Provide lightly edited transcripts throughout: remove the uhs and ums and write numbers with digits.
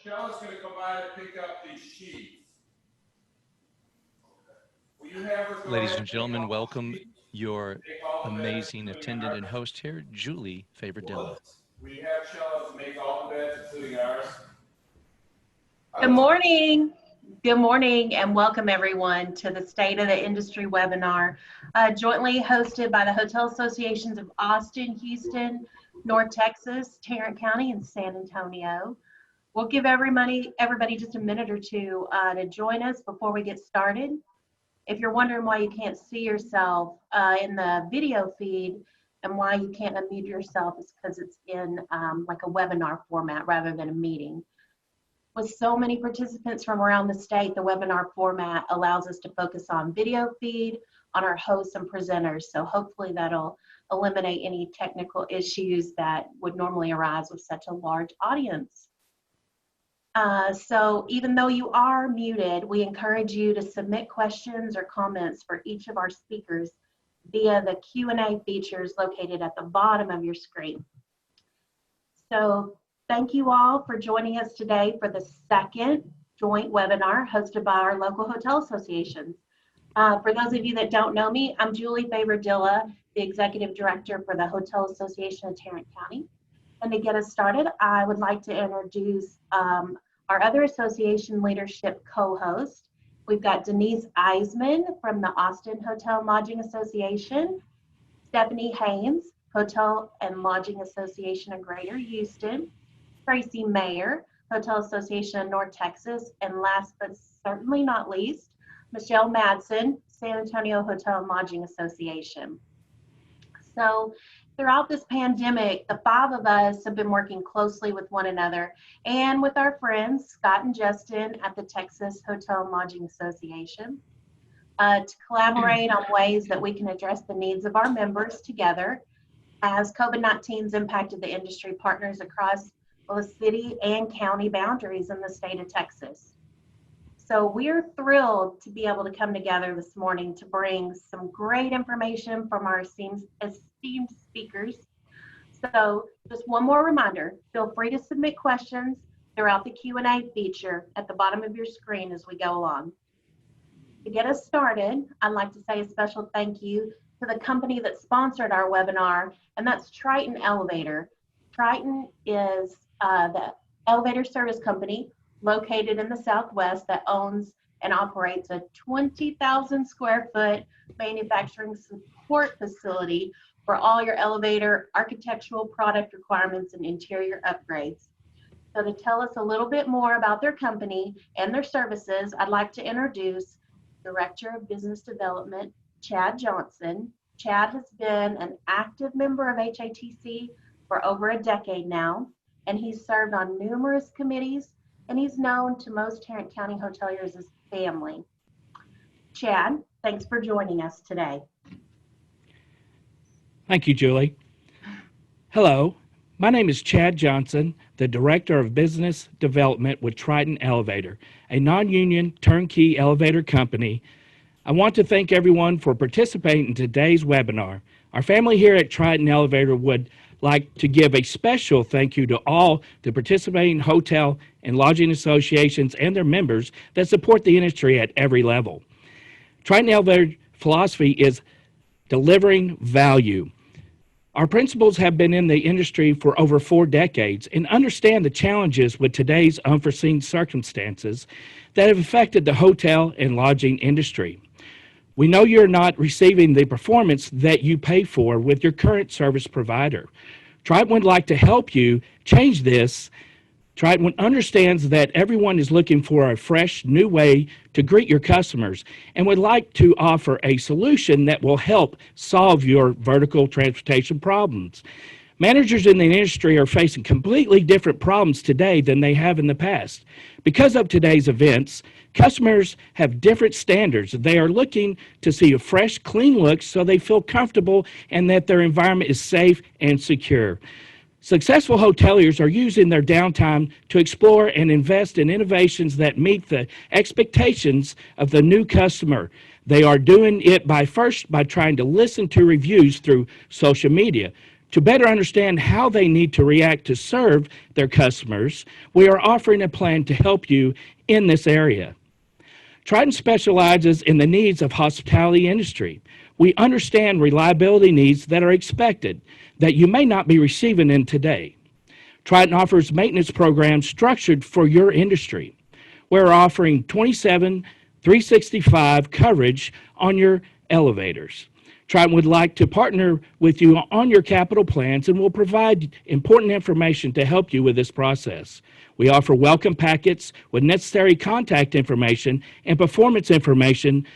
Michelle's going to come by and pick up these sheets. Will you have her go Ladies ahead and gentlemen, welcome sheets? your Take all the beds, amazing including attendant ours. and host here, Julie Favordilla. Will you have Michelle make all the beds, including ours? Good morning. Good morning and welcome everyone to the State of the Industry webinar, jointly hosted by the Hotel Associations of Austin, Houston, North Texas, Tarrant County, and San Antonio. We'll give everybody just a minute or two to join us before we get started. If you're wondering why you can't see yourself in the video feed and why you can't unmute yourself, it's because it's in like a webinar format rather than a meeting. With so many participants from around the state, the webinar format allows us to focus on video feed, on our hosts and presenters. So hopefully that'll eliminate any technical issues that would normally arise with such a large audience. So even though you are muted, we encourage you to submit questions or comments for each of our speakers via the Q&A features located at the bottom of your screen. So thank you all for joining us today for the second joint webinar hosted by our local hotel associations. For those of you that don't know me, I'm Julie Favordilla, the Executive Director for the Hotel Association of Tarrant County. And to get us started, I would like to introduce our other association leadership co-host. We've got Denise Eisman from the Austin Hotel and Lodging Association, Stephanie Haynes, Hotel and Lodging Association of Greater Houston, Traci Mayer, Hotel Association of North Texas, and last but certainly not least, Michelle Madsen, San Antonio Hotel and Lodging Association. So throughout this pandemic, the five of us have been working closely with one another and with our friends, Scott and Justin at the Texas Hotel and Lodging Association, to collaborate on ways that we can address the needs of our members together as COVID-19's impacted the industry partners across the city and county boundaries in the state of Texas. So we're thrilled to be able to come together this morning to bring some great information from our esteemed speakers. So just one more reminder, feel free to submit questions throughout the Q&A feature at the bottom of your screen as we go along. To get us started, I'd like to say a special thank you to the company that sponsored our webinar, and that's Triton Elevator. Triton is the elevator service company located in the Southwest that owns and operates a 20,000 square foot manufacturing support facility for all your elevator architectural product requirements and interior upgrades. So to tell us a little bit more about their company and their services, I'd like to introduce Director of Business Development, Chad Johnson. Chad has been an active member of HATC for over a decade now, and he's served on numerous committees, and he's known to most Tarrant County hoteliers as family. Chad, thanks for joining us today. Thank you, Julie. Hello, my name is Chad Johnson, the Director of Business Development with Triton Elevator, a non-union turnkey elevator company. I want to thank everyone for participating in today's webinar. Our family here at Triton Elevator would like to give a special thank you to all the participating hotel and lodging associations and their members that support the industry at every level. Triton Elevator philosophy is delivering value. Our principals have been in the industry for over 4 decades and understand the challenges with today's unforeseen circumstances that have affected the hotel and lodging industry. We know you're not receiving the performance that you pay for with your current service provider. Triton would like to help you change this. Triton understands that everyone is looking for a fresh, new way to greet your customers and would like to offer a solution that will help solve your vertical transportation problems. Managers in the industry are facing completely different problems today than they have in the past. Because of today's events, customers have different standards. They are looking to see a fresh, clean look so they feel comfortable and that their environment is safe and secure. Successful hoteliers are using their downtime to explore and invest in innovations that meet the expectations of the new customer. They are doing it by trying to listen to reviews through social media. To better understand how they need to react to serve their customers, we are offering a plan to help you in this area. Triton specializes in the needs of hospitality industry. We understand reliability needs that are expected that you may not be receiving in today. Triton offers maintenance programs structured for your industry. We're offering 365 coverage on your elevators. Triton would like to partner with you on your capital plans and will provide important information to help you with this process. We offer welcome packets with necessary contact information and performance information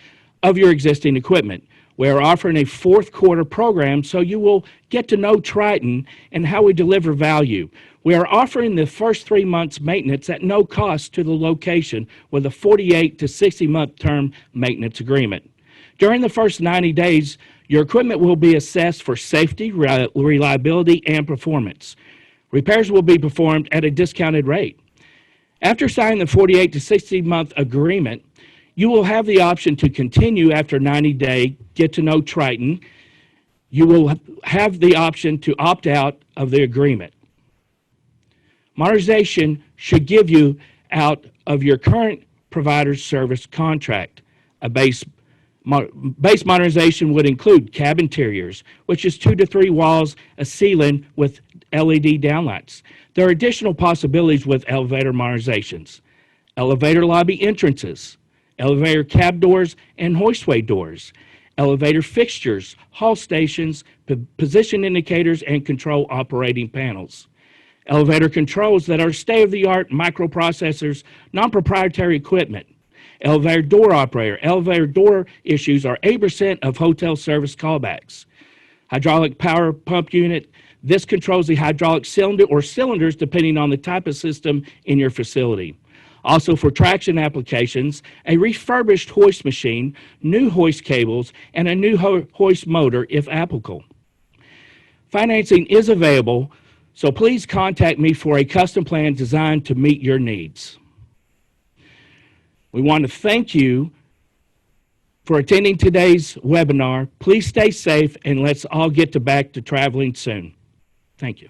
of your existing equipment. We are offering a fourth quarter program so you will get to know Triton and how we deliver value. We are offering the first 3 months maintenance at no cost to the location with a 48 to 60 month term maintenance agreement. During the first 90 days, your equipment will be assessed for safety, reliability, and performance. Repairs will be performed at a discounted rate. After signing the 48 to 60 month agreement, you will have the option to continue after 90-day get to know Triton. You will have the option to opt out of the agreement. Modernization should give you out of your current provider's service contract. A base modernization would include cab interiors, which is 2 to 3 walls, a ceiling with LED downlights. There are additional possibilities with elevator modernizations. Elevator lobby entrances, elevator cab doors and hoistway doors, elevator fixtures, hall stations, position indicators, and control operating panels. Elevator controls that are state-of-the-art microprocessors, non-proprietary equipment. Elevator door operator. Elevator door issues are 8% of hotel service callbacks. Hydraulic power pump unit. This controls the hydraulic cylinder or cylinders depending on the type of system in your facility. Also for traction applications, a refurbished hoist machine, new hoist cables, and a new hoist motor if applicable. Financing is available, so please contact me for a custom plan designed to meet your needs. We want to thank you for attending today's webinar. Please stay safe and let's all get back to traveling soon. Thank you.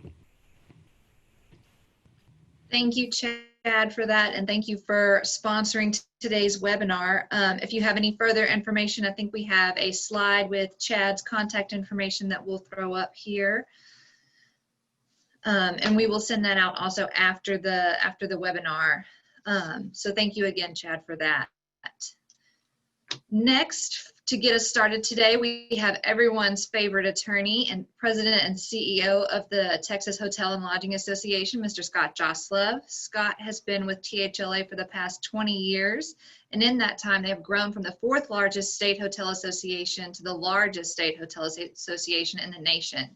Thank you, Chad, for that, and thank you for sponsoring today's webinar. If you have any further information, I think we have a slide with Chad's contact information that we'll throw up here. And we will send that out also after the webinar. So thank you again, Chad, for that. Next, to get us started today, we have everyone's favorite attorney and president and CEO of the Texas Hotel and Lodging Association, Mr. Scott Joslove. Scott has been with THLA for the past 20 years, and in that time, they have grown from the 4th largest state hotel association to the largest state hotel association in the nation.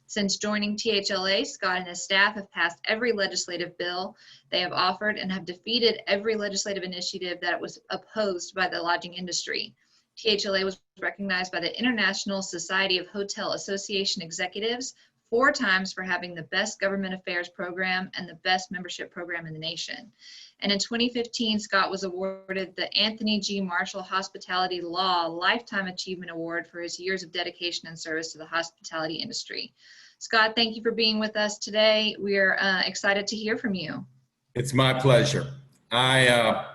Since joining THLA, Scott and his staff have passed every legislative bill they have offered and have defeated every legislative initiative that was opposed by the lodging industry. THLA was recognized by the International Society of Hotel Association Executives 4 times for having the best government affairs program and the best membership program in the nation. And in 2015, Scott was awarded the Anthony G. Marshall Hospitality Law Lifetime Achievement Award for his years of dedication and service to the hospitality industry. Scott, thank you for being with us today. We're excited to hear from you. It's my pleasure. I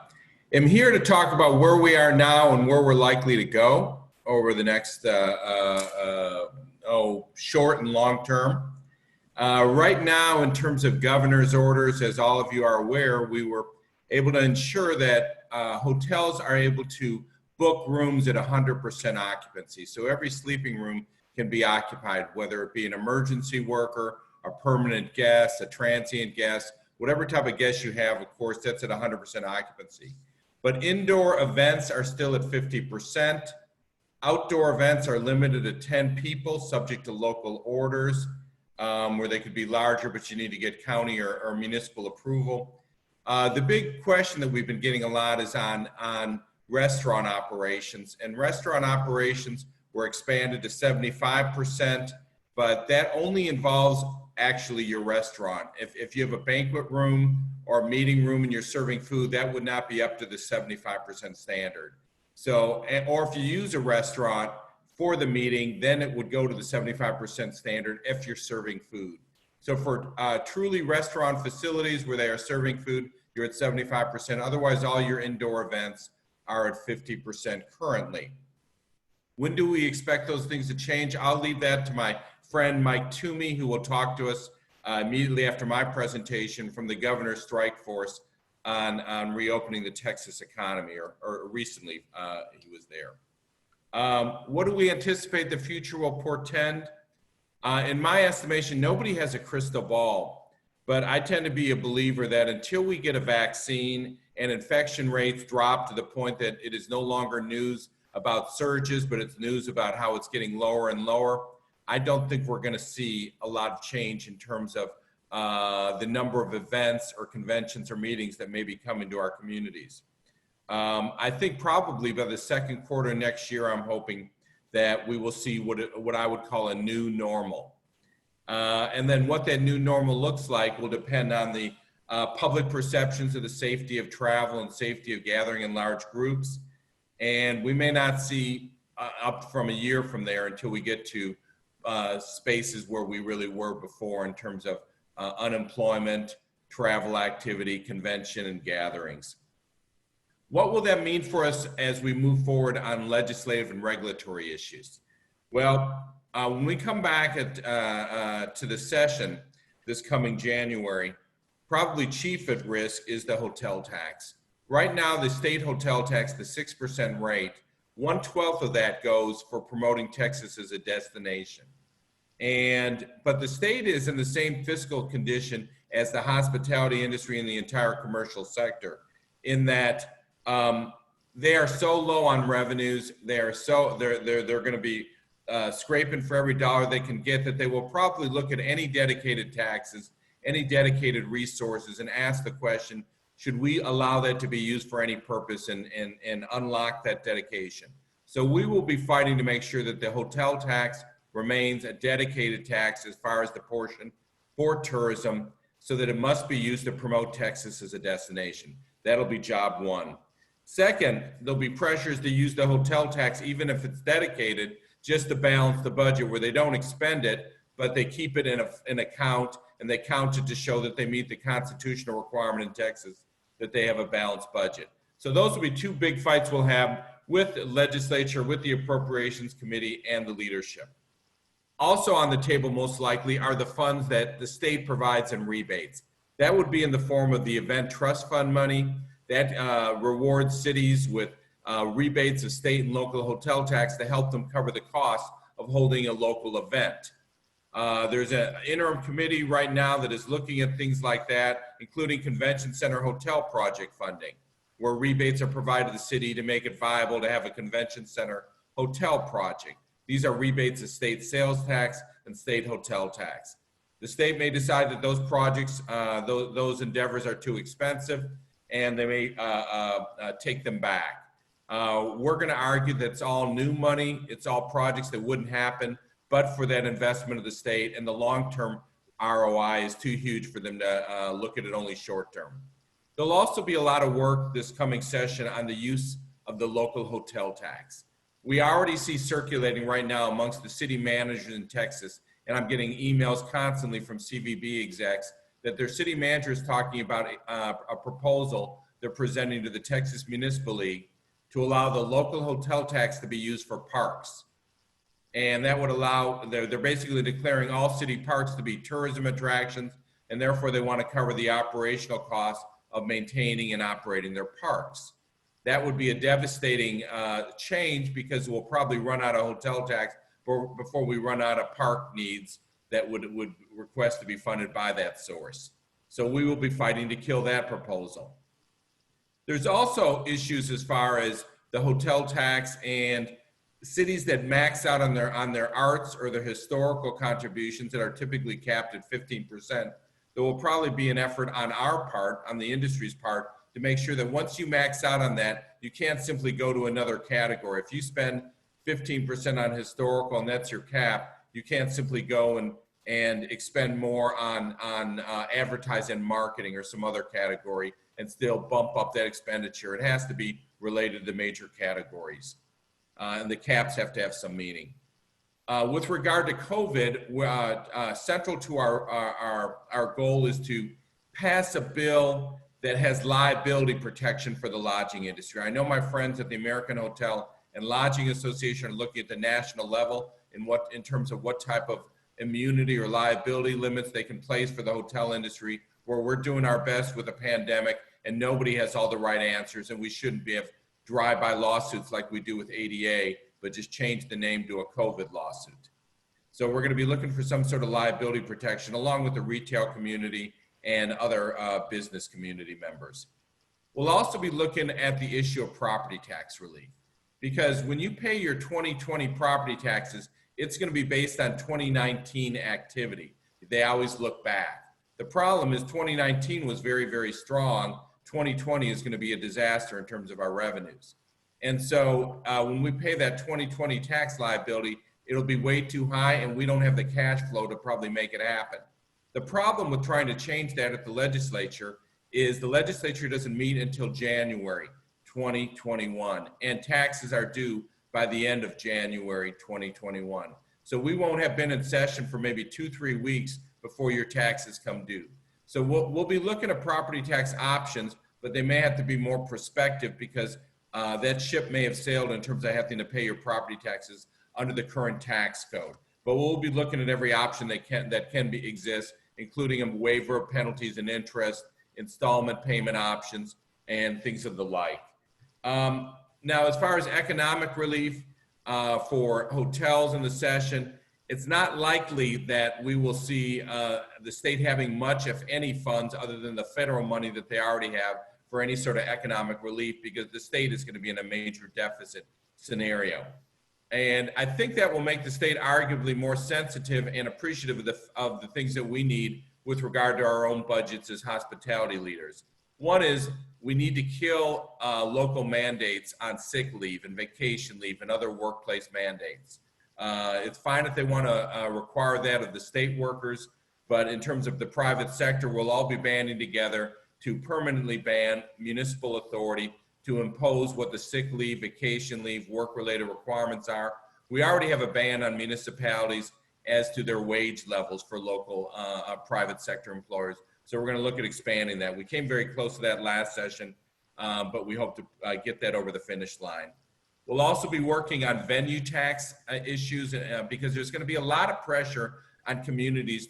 am here to talk about where we are now and where we're likely to go over the next short and long term. Right now, in terms of governor's orders, as all of you are aware, we were able to ensure that hotels are able to book rooms at 100% occupancy. So every sleeping room can be occupied, whether it be an emergency worker, a permanent guest, a transient guest, whatever type of guest you have, of course, that's at 100% occupancy. But indoor events are still at 50%. Outdoor events are limited to 10 people, subject to local orders, where they could be larger, but you need to get county or municipal approval. The big question that we've been getting a lot is on restaurant operations. And restaurant operations were expanded to 75%, but that only involves actually your restaurant. If you have a banquet room or a meeting room and you're serving food, that would not be up to the 75% standard. So, or if you use a restaurant for the meeting, then it would go to the 75% standard if you're serving food. So for truly restaurant facilities where they are serving food, you're at 75%. Otherwise, all your indoor events are at 50% currently. When do we expect those things to change? I'll leave that to my friend Mike Toomey, who will talk to us immediately after my presentation from the governor's strike force on reopening the Texas economy, or recently he was there. What do we anticipate the future will portend? In my estimation, nobody has a crystal ball, but I tend to be a believer that until we get a vaccine and infection rates drop to the point that it is no longer news about surges, but it's news about how it's getting lower and lower, I don't think we're going to see a lot of change in terms of the number of events or conventions or meetings that may be coming to our communities. I think probably by the second quarter next year, I'm hoping that we will see what I would call a new normal. And then what that new normal looks like will depend on the public perceptions of the safety of travel and safety of gathering in large groups. And we may not see up from a year from there until we get to spaces where we really were before in terms of unemployment, travel activity, convention, and gatherings. What will that mean for us as we move forward on legislative and regulatory issues? Well, when we come back to the session this coming January, probably chief at risk is the hotel tax. Right now, the state hotel tax, the 6% rate, 1/12 of that goes for promoting Texas as a destination. But the state is in the same fiscal condition as the hospitality industry and the entire commercial sector, in that they are so low on revenues. They're going to be scraping for every dollar they can get, that they will probably look at any dedicated taxes, any dedicated resources, and ask the question, should we allow that to be used for any purpose and unlock that dedication? So we will be fighting to make sure that the hotel tax remains a dedicated tax as far as the portion for tourism, so that it must be used to promote Texas as a destination. That'll be job one. Second, there'll be pressures to use the hotel tax, even if it's dedicated, just to balance the budget, where they don't expend it, but they keep it in an account, and they count it to show that they meet the constitutional requirement in Texas that they have a balanced budget. So those will be two big fights we'll have with the legislature, with the Appropriations Committee, and the leadership. Also on the table, most likely, are the funds that the state provides in rebates. That would be in the form of the event trust fund money that rewards cities with rebates of state and local hotel tax to help them cover the cost of holding a local event. There's an interim committee right now that is looking at things like that, including convention center hotel project funding, where rebates are provided to the city to make it viable to have a convention center hotel project. These are rebates of state sales tax and state hotel tax. The state may decide that those projects, those endeavors are too expensive, and they may take them back. We're going to argue that it's all new money. It's all projects that wouldn't happen but for that investment of the state, and the long-term ROI is too huge for them to look at it only short-term. There'll also be a lot of work this coming session on the use of the local hotel tax. We already see circulating right now amongst the city managers in Texas, and I'm getting emails constantly from CVB execs, that their city manager is talking about a proposal they're presenting to the Texas Municipal League to allow the local hotel tax to be used for parks. And that would allow, they're basically declaring all city parks to be tourism attractions, and therefore they want to cover the operational costs of maintaining and operating their parks. That would be a devastating change, because we'll probably run out of hotel tax before we run out of park needs that would request to be funded by that source. So we will be fighting to kill that proposal. There's also issues as far as the hotel tax and cities that max out on their arts or their historical contributions that are typically capped at 15%. There will probably be an effort on our part, on the industry's part, to make sure that once you max out on that, you can't simply go to another category. If you spend 15% on historical and that's your cap, you can't simply go and expend more on advertising and marketing or some other category and still bump up that expenditure. It has to be related to major categories. and the caps have to have some meaning. With regard to COVID, central to our goal is to pass a bill that has liability protection for the lodging industry. I know my friends at the American Hotel and Lodging Association are looking at the national level in terms of what type of immunity or liability limits they can place for the hotel industry, where we're doing our best with a pandemic and nobody has all the right answers, and we shouldn't be have drive-by lawsuits like we do with ADA, but just change the name to a COVID lawsuit. So we're going to be looking for some sort of liability protection along with the retail community and other business community members. We'll also be looking at the issue of property tax relief, because when you pay your 2020 property taxes, it's going to be based on 2019 activity. They always look back. The problem is 2019 was very, very strong. 2020 is going to be a disaster in terms of our revenues. And so when we pay that 2020 tax liability, it'll be way too high and we don't have the cash flow to probably make it happen. The problem with trying to change that at the legislature is the legislature doesn't meet until January 2021, and taxes are due by the end of January 2021. So we won't have been in session for maybe 2-3 weeks before your taxes come due. So we'll be looking at property tax options, but they may have to be more prospective because that ship may have sailed in terms of having to pay your property taxes under the current tax code. But we'll be looking at every option that can exist, including a waiver of penalties and interest, installment payment options, and things of the like. Now, as far as economic relief for hotels in the session, it's not likely that we will see the state having much, if any, funds other than the federal money that they already have for any sort of economic relief, because the state is going to be in a major deficit scenario. And I think that will make the state arguably more sensitive and appreciative of the things that we need with regard to our own budgets as hospitality leaders. One is we need to kill local mandates on sick leave and vacation leave and other workplace mandates. It's fine if they want to require that of the state workers, but in terms of the private sector, we'll all be banding together to permanently ban municipal authority to impose what the sick leave, vacation leave, work-related requirements are. We already have a ban on municipalities as to their wage levels for local private sector employers. So we're going to look at expanding that. We came very close to that last session, but we hope to get that over the finish line. We'll also be working on venue tax issues because there's going to be a lot of pressure on communities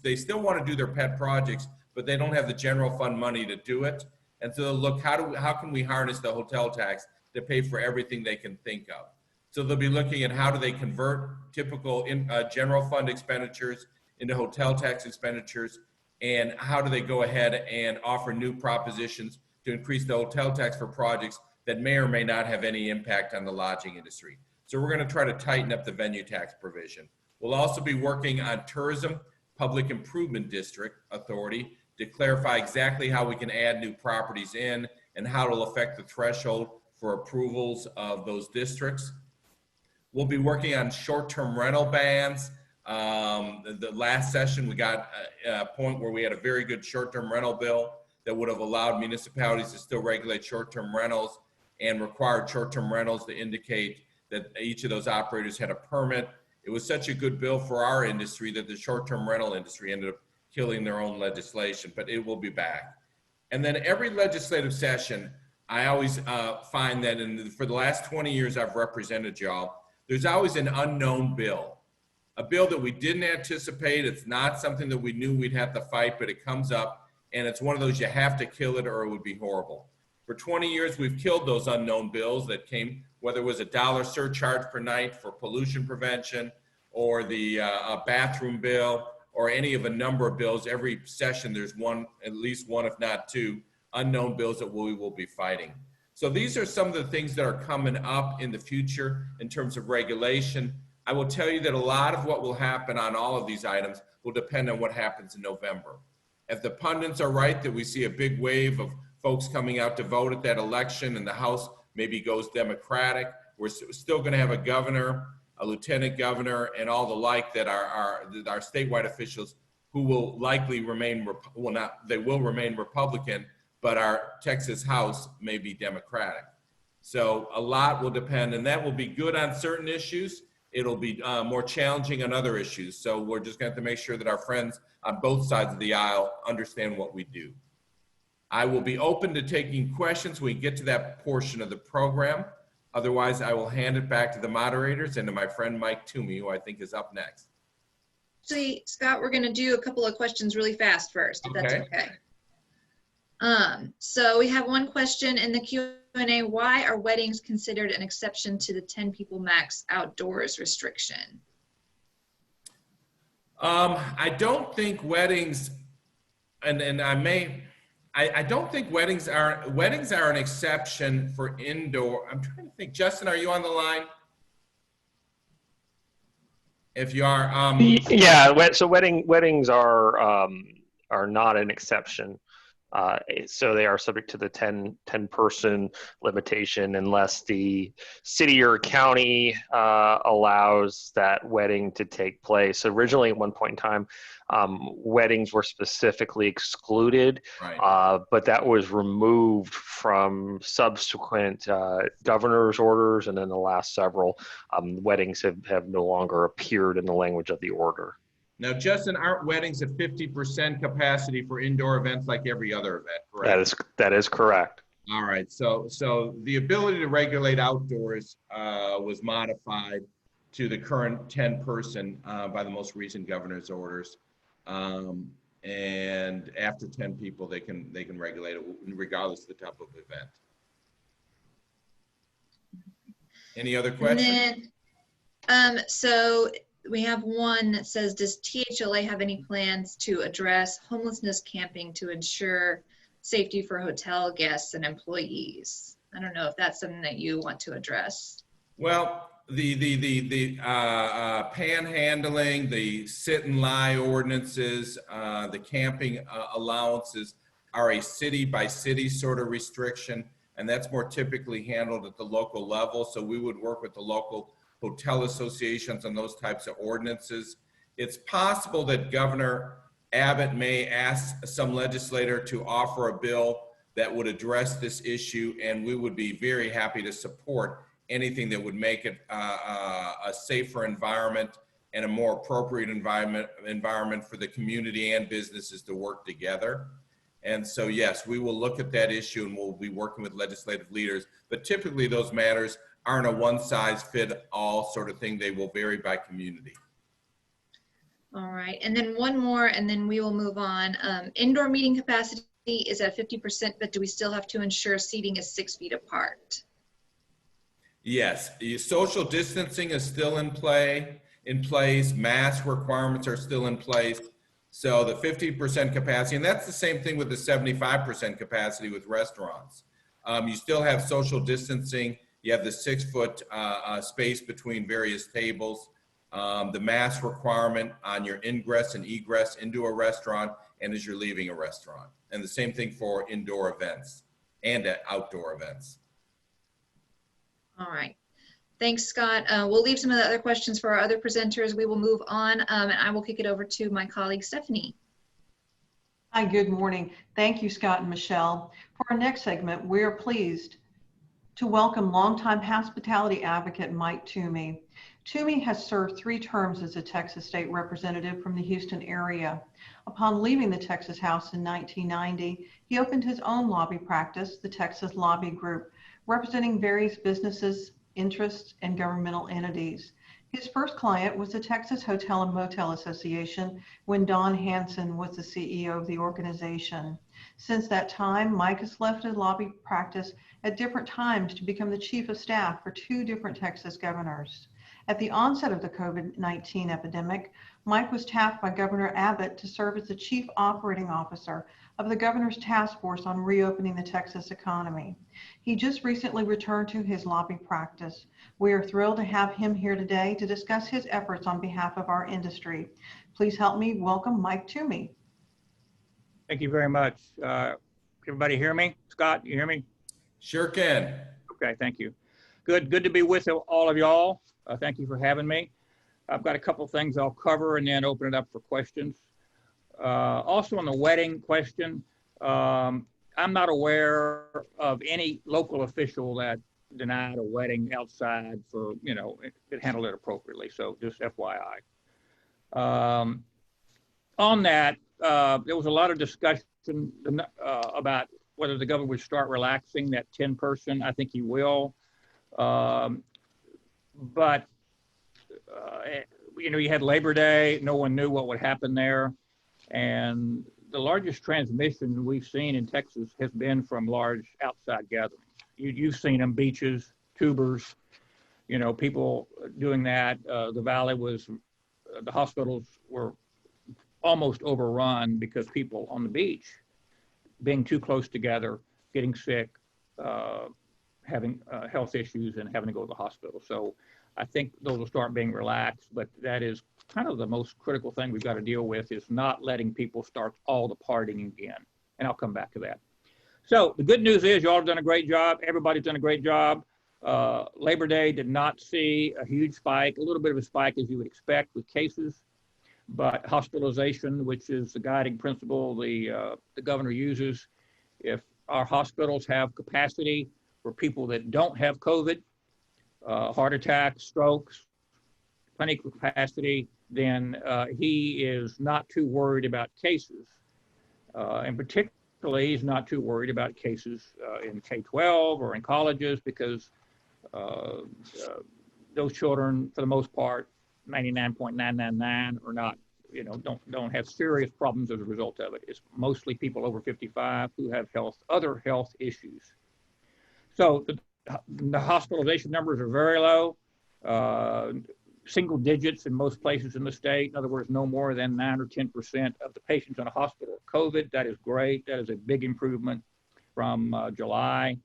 they still want to do their pet projects, but they don't have the general fund money to do it. And so they'll look, how can we harness the hotel tax to pay for everything they can think of? So they'll be looking at how do they convert typical general fund expenditures into hotel tax expenditures, and how do they go ahead and offer new propositions to increase the hotel tax for projects that may or may not have any impact on the lodging industry. So we're going to try to tighten up the venue tax provision. We'll also be working on tourism, public improvement district authority to clarify exactly how we can add new properties in and how it'll affect the threshold for approvals of those districts. We'll be working on short-term rental bans. The last session, we got a point where we had a very good short-term rental bill that would have allowed municipalities to still regulate short-term rentals and required short-term rentals to indicate that each of those operators had a permit. It was such a good bill for our industry that the short-term rental industry ended up killing their own legislation, but it will be back. And then every legislative session, I always find that for the last 20 years I've represented y'all, there's always an unknown bill. A bill that we didn't anticipate. It's not something that we knew we'd have to fight, but it comes up, and it's one of those you have to kill it or it would be horrible. For 20 years, we've killed those unknown bills that came, whether it was a $1 surcharge per night for pollution prevention, or the bathroom bill, or any of a number of bills. Every session, there's one, at least one, if not two, unknown bills that we will be fighting. So these are some of the things that are coming up in the future in terms of regulation. I will tell you that a lot of what will happen on all of these items will depend on what happens in November. If the pundits are right that we see a big wave of folks coming out to vote at that election and the House maybe goes Democratic, we're still going to have a governor, a lieutenant governor, and all the like that are statewide officials who will likely remain, they will remain Republican, but our Texas House may be Democratic. So a lot will depend, and that will be good on certain issues. It'll be more challenging on other issues. So we're just going to have to make sure that our friends on both sides of the aisle understand what we do. I will be open to taking questions when we get to that portion of the program. Otherwise, I will hand it back to the moderators and to my friend Mike Toomey, who I think is up next. Actually, Scott, we're going to do a couple of questions really fast first, if that's okay. So we have one question in the Q&A. Why are weddings considered an exception to the 10 people max outdoors restriction? I don't think weddings, I don't think weddings are an exception for indoor. I'm trying to think. Justin, are you on the line? If you are, yeah. So weddings are not an exception. So they are subject to the 10 person limitation unless the city or county allows that wedding to take place. Originally, at one point in time, weddings were specifically excluded, right. But that was removed from subsequent governor's orders, and then the last several weddings have no longer appeared in the language of the order. Now, Justin, aren't weddings at 50% capacity for indoor events like every other event, correct? That is correct. All right, so the ability to regulate outdoors was modified to the current 10 person by the most recent governor's orders. And after 10 people, they can regulate it regardless of the type of event. Any other questions? And then, so we have one that says, does THLA have any plans to address homelessness camping to ensure safety for hotel guests and employees? I don't know if that's something that you want to address. Well, the panhandling, the sit and lie ordinances, the camping allowances are a city by city sort of restriction, and that's more typically handled at the local level. So we would work with the local hotel associations on those types of ordinances. It's possible that Governor Abbott may ask some legislator to offer a bill that would address this issue, and we would be very happy to support anything that would make it a safer environment and a more appropriate environment for the community and businesses to work together. And so, yes, we will look at that issue and we'll be working with legislative leaders, but typically those matters aren't a one-size-fit-all sort of thing. They will vary by community. All right, and then one more, and then we will move on. Indoor meeting capacity is at 50%, but do we still have to ensure seating is 6 feet apart? Yes, social distancing is still in place. Mask requirements are still in place. So the 50% capacity, and that's the same thing with the 75% capacity with restaurants. You still have social distancing. You have the 6 foot space between various tables. The mask requirement on your ingress and egress into a restaurant and as you're leaving a restaurant. And the same thing for indoor events and at outdoor events. All right. Thanks, Scott. We'll leave some of the other questions for our other presenters. We will move on, and I will kick it over to my colleague, Stephanie. Hi, good morning. Thank you, Scott and Michelle. For our next segment, we're pleased to welcome longtime hospitality advocate Mike Toomey. Toomey has served 3 terms as a Texas state representative from the Houston area. Upon leaving the Texas House in 1990, he opened his own lobby practice, the Texas Lobby Group, representing various businesses, interests, and governmental entities. His first client was the Texas Hotel and Motel Association when Don Hanson was the CEO of the organization. Since that time, Mike has left his lobby practice at different times to become the chief of staff for 2 different Texas governors. At the onset of the COVID-19 epidemic, Mike was tapped by Governor Abbott to serve as the chief operating officer of the governor's task force on reopening the Texas economy. He just recently returned to his lobby practice. We are thrilled to have him here today to discuss his efforts on behalf of our industry. Please help me welcome Mike Toomey. Thank you very much. Everybody hear me? Scott, you hear me? Sure can. Okay, thank you. Good to be with all of y'all. Thank you for having me. I've got a couple things I'll cover and then open it up for questions. Also on the wedding question, I'm not aware of any local official that denied a wedding outside for, it handled it appropriately. So just FYI. On that, there was a lot of discussion about whether the governor would start relaxing that 10-person. I think he will. But you had Labor Day. No one knew what would happen there. And the largest transmission we've seen in Texas has been from large outside gatherings. You've seen them, beaches, tubers, people doing that. The valley the hospitals were almost overrun because people on the beach being too close together, getting sick, having health issues and having to go to the hospital. So I think those will start being relaxed, but that is kind of the most critical thing we've got to deal with, is not letting people start all the partying again. And I'll come back to that. So the good news is y'all have done a great job. Everybody's done a great job. Labor Day did not see a huge spike, a little bit of a spike as you would expect with cases, but hospitalization, which is the guiding principle the governor uses, if our hospitals have capacity for people that don't have COVID, heart attacks, strokes, plenty of capacity, then he is not too worried about cases. And particularly, he's not too worried about cases in K-12 or in colleges, because those children, for the most part, 99.999 are not, don't have serious problems as a result of it. It's mostly people over 55 who have other health issues. So the hospitalization numbers are very low, single digits in most places in the state. In other words, no more than 9 or 10% of the patients in a hospital are COVID. That is great. That is a big improvement from July.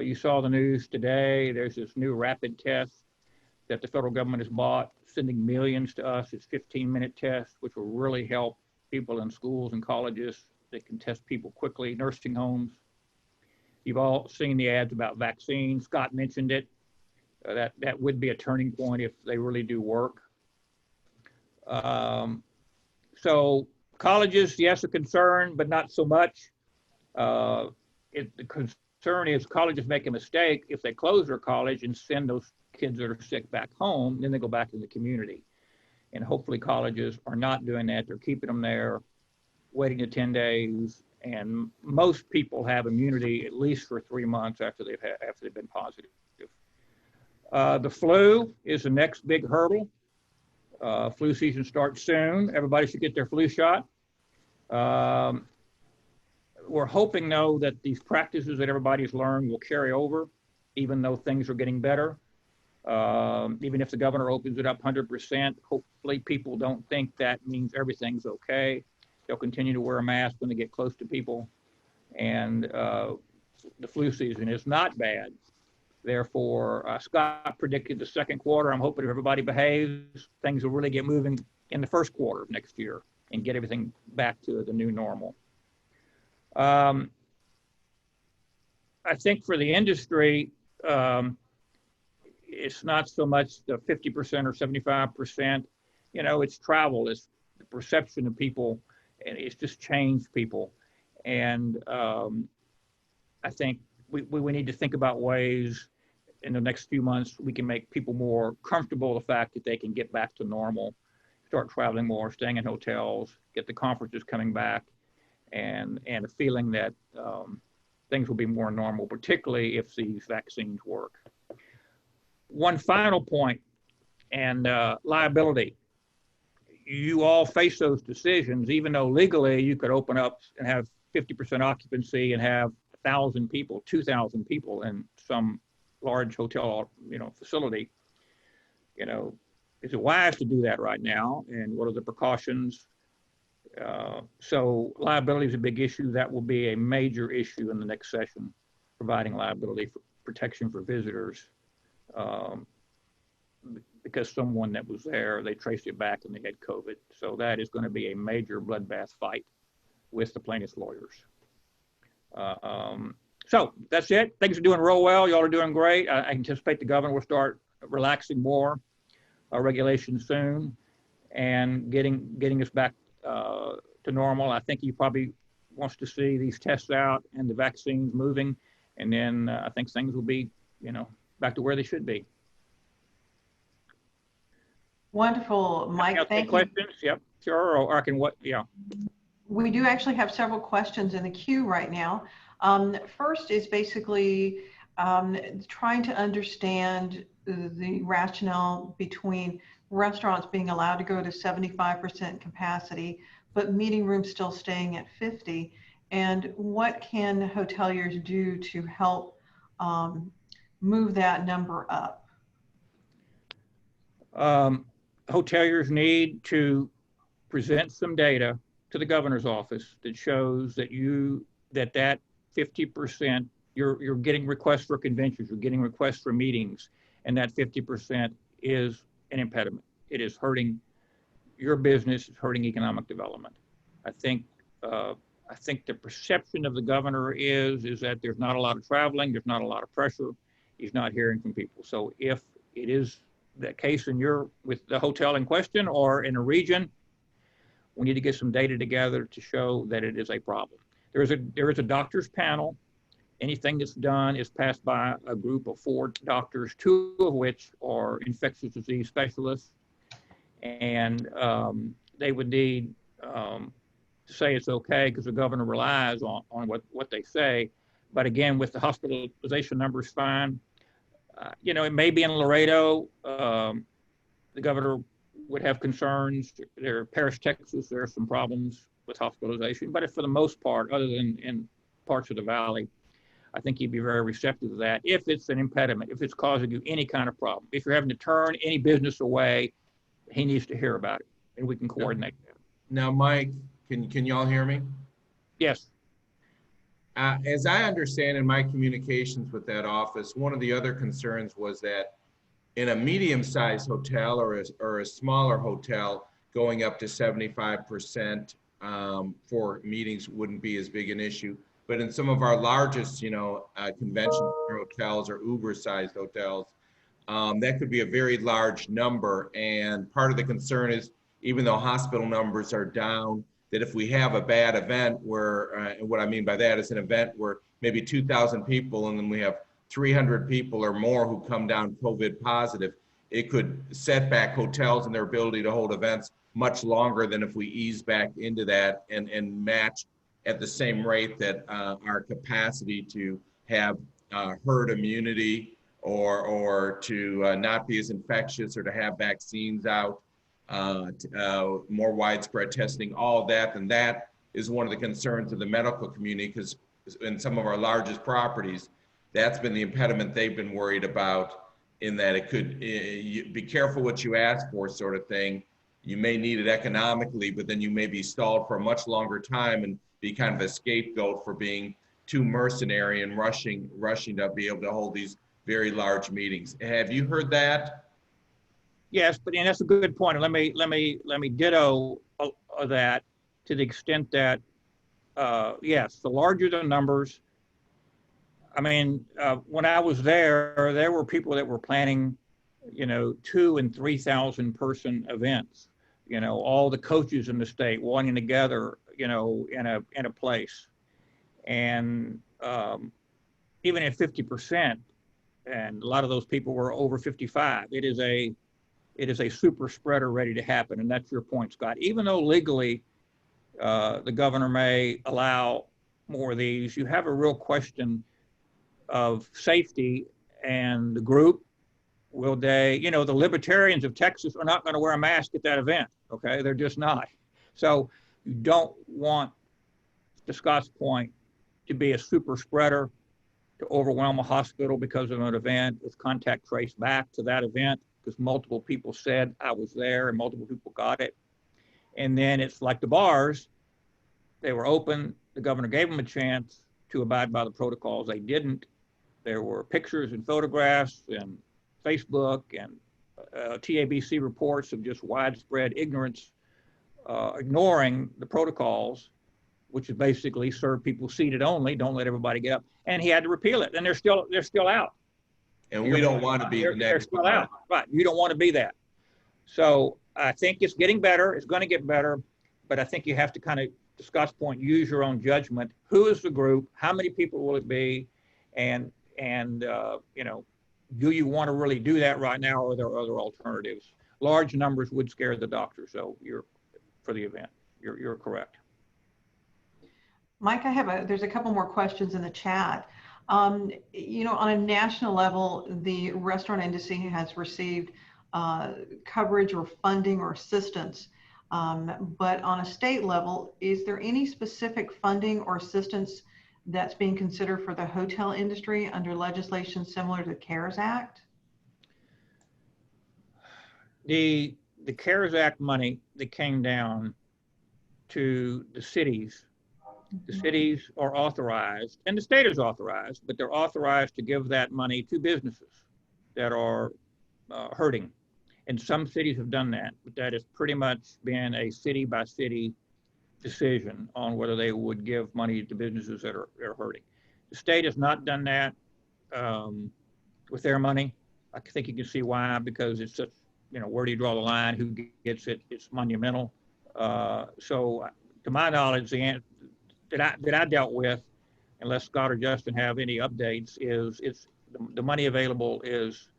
You saw the news today. There's this new rapid test that the federal government has bought, sending millions to us. It's 15-minute tests, which will really help people in schools and colleges that can test people quickly, nursing homes. You've all seen the ads about vaccines. Scott mentioned it. That would be a turning point if they really do work. So colleges, yes, a concern, but not so much. The concern is colleges make a mistake if they close their college and send those kids that are sick back home, then they go back in the community. And hopefully colleges are not doing that. They're keeping them there, waiting to 10 days. And most people have immunity at least for 3 months after they've been positive. The flu is the next big hurdle. Flu season starts soon. Everybody should get their flu shot. We're hoping, though, that these practices that everybody's learned will carry over, even though things are getting better. Even if the governor opens it up 100%, hopefully people don't think that means everything's okay. They'll continue to wear a mask when they get close to people. And the flu season is not bad. Therefore, Scott predicted the second quarter. I'm hoping if everybody behaves, things will really get moving in the first quarter of next year and get everything back to the new normal. I think for the industry, it's not so much the 50% or 75%. It's travel, it's the perception of people, and it's just changed people. And I think we need to think about ways in the next few months we can make people more comfortable with the fact that they can get back to normal, start traveling more, staying in hotels, get the conferences coming back, and a feeling that things will be more normal, particularly if these vaccines work. One final point, and liability. You all face those decisions, even though legally you could open up and have 50% occupancy and have 1,000 people, 2,000 people in some large hotel, facility. Is it wise to do that right now? And what are the precautions? So liability is a big issue. That will be a major issue in the next session, providing liability for protection for visitors. Because someone that was there, they traced it back and they had COVID. So that is going to be a major bloodbath fight with the plaintiff's lawyers. So that's it. Things are doing real well. Y'all are doing great. I anticipate the governor will start relaxing more regulations soon and getting us back to normal. I think he probably wants to see these tests out and the vaccines moving, and then I think things will be back to where they should be. Wonderful, Mike. Take Thank you. questions? Yep, sure. Or I can yeah. We do actually have several questions in the queue right now. First is basically trying to understand the rationale between restaurants being allowed to go to 75% capacity, but meeting rooms still staying at 50. And what can hoteliers do to help move that number up? Hoteliers need to present some data to the governor's office that shows that that 50%, you're getting requests for conventions, you're getting requests for meetings, and that 50% is an impediment. It is hurting your business, it's hurting economic development. I think the perception of the governor is that there's not a lot of traveling, there's not a lot of pressure, he's not hearing from people. So if it is that case with the hotel in question or in a region, we need to get some data together to show that it is a problem. There is a doctor's panel. Anything that's done is passed by a group of 4 doctors, 2 of which are infectious disease specialists. And they would need to say it's okay because the governor relies on what they say. But again, with the hospitalization numbers fine, it may be in Laredo, the governor would have concerns. There, Paris, Texas, there are some problems with hospitalization, but for the most part, other than in parts of the valley, I think he'd be very receptive to that. If it's an impediment, if it's causing you any kind of problem, if you're having to turn any business away, he needs to hear about it, and we can coordinate that. Now, Mike, can y'all hear me? Yes. As I understand in my communications with that office, one of the other concerns was that in a medium-sized hotel or a smaller hotel, going up to 75% for meetings wouldn't be as big an issue. But in some of our largest, convention hotels or Uber-sized hotels, that could be a very large number. And part of the concern is, even though hospital numbers are down, that if we have a bad event where, and what I mean by that is an event where maybe 2,000 people and then we have 300 people or more who come down COVID positive, it could set back hotels and their ability to hold events much longer than if we ease back into that and match at the same rate that our capacity to have herd immunity or to not be as infectious or to have vaccines out, more widespread testing, all of that. And that is one of the concerns of the medical community, because in some of our largest properties, that's been the impediment they've been worried about, in that it could be careful what you ask for, sort of thing. You may need it economically, but then you may be stalled for a much longer time and be kind of a scapegoat for being too mercenary and rushing to be able to hold these very large meetings. Have you heard that? Yes, and that's a good point. Let me ditto that, to the extent that yes, the larger the numbers. I mean, when I was there were people that were planning, 2,000 and 3,000 person events. All the coaches in the state wanting together, in a place, and even at 50%, and a lot of those people were over 55. It is a super spreader ready to happen, and that's your point, Scott. Even though legally the governor may allow more of these, you have a real question of safety and the group. Will they, the libertarians of Texas are not going to wear a mask at that event, okay? They're just not. So you don't want, to Scott's point, to be a super spreader, to overwhelm a hospital because of an event with contact traced back to that event, because multiple people said I was there and multiple people got it. And then it's like the bars, they were open, the governor gave them a chance to abide by the protocols. They didn't. There were pictures and photographs and Facebook and TABC reports of just widespread ignorance, ignoring the protocols, which is basically serve people seated only, don't let everybody get up. And he had to repeal it, and they're still out. And we don't want to be the next. They're still out, right? You don't want to be that. So I think it's getting better. It's going to get better, but I think you have to kind of, to Scott's point, use your own judgment. Who is the group? How many people will it be? And And, do you want to really do that right now, or are there other alternatives? Large numbers would scare the doctor, so for the event. You're correct. Mike, there's a couple more questions in the chat. On a national level, the restaurant industry has received coverage or funding or assistance. But on a state level, is there any specific funding or assistance that's being considered for the hotel industry under legislation similar to the CARES Act? The CARES Act money that came down to the cities are authorized, and the state is authorized, but they're authorized to give that money to businesses that are hurting. And some cities have done that, but that has pretty much been a city by city decision on whether they would give money to businesses that are hurting. The state has not done that with their money. I think you can see why, because it's such, where do you draw the line? Who gets it? It's monumental. So to my knowledge, the answer that I dealt with, unless Scott or Justin have any updates, is the money available is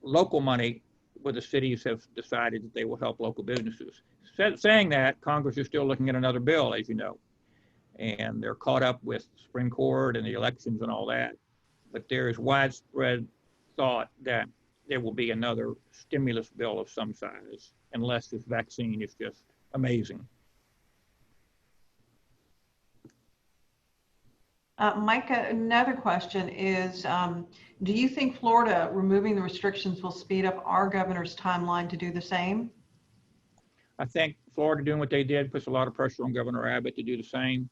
local money, where the cities have decided that they will help local businesses. Saying that, Congress is still looking at another bill, as you know, and they're caught up with Supreme Court and the elections and all that. But there is widespread thought that there will be another stimulus bill of some size, unless this vaccine is just amazing. Mike, another question is, do you think Florida removing the restrictions will speed up our governor's timeline to do the same? I think Florida doing what they did puts a lot of pressure on Governor Abbott to do the same.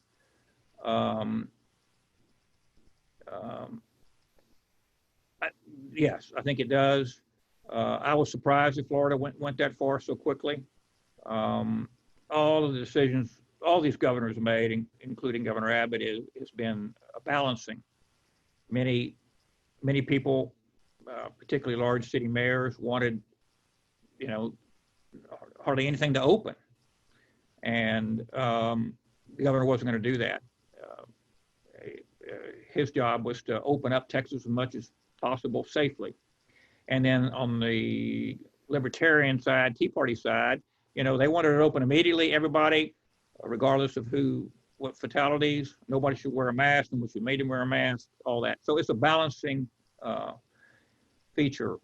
Yes, I think it does. I was surprised that Florida went that far so quickly. All of the decisions all these governors made, including Governor Abbott, has been a balancing. Many people, particularly large city mayors, wanted, hardly anything to open, and the governor wasn't going to do that. His job was to open up Texas as much as possible safely. And then on the libertarian side, Tea Party side, they wanted it open immediately. Everybody, regardless of what fatalities, nobody should wear a mask, and we should make them wear a mask, all that. So it's a balancing feature.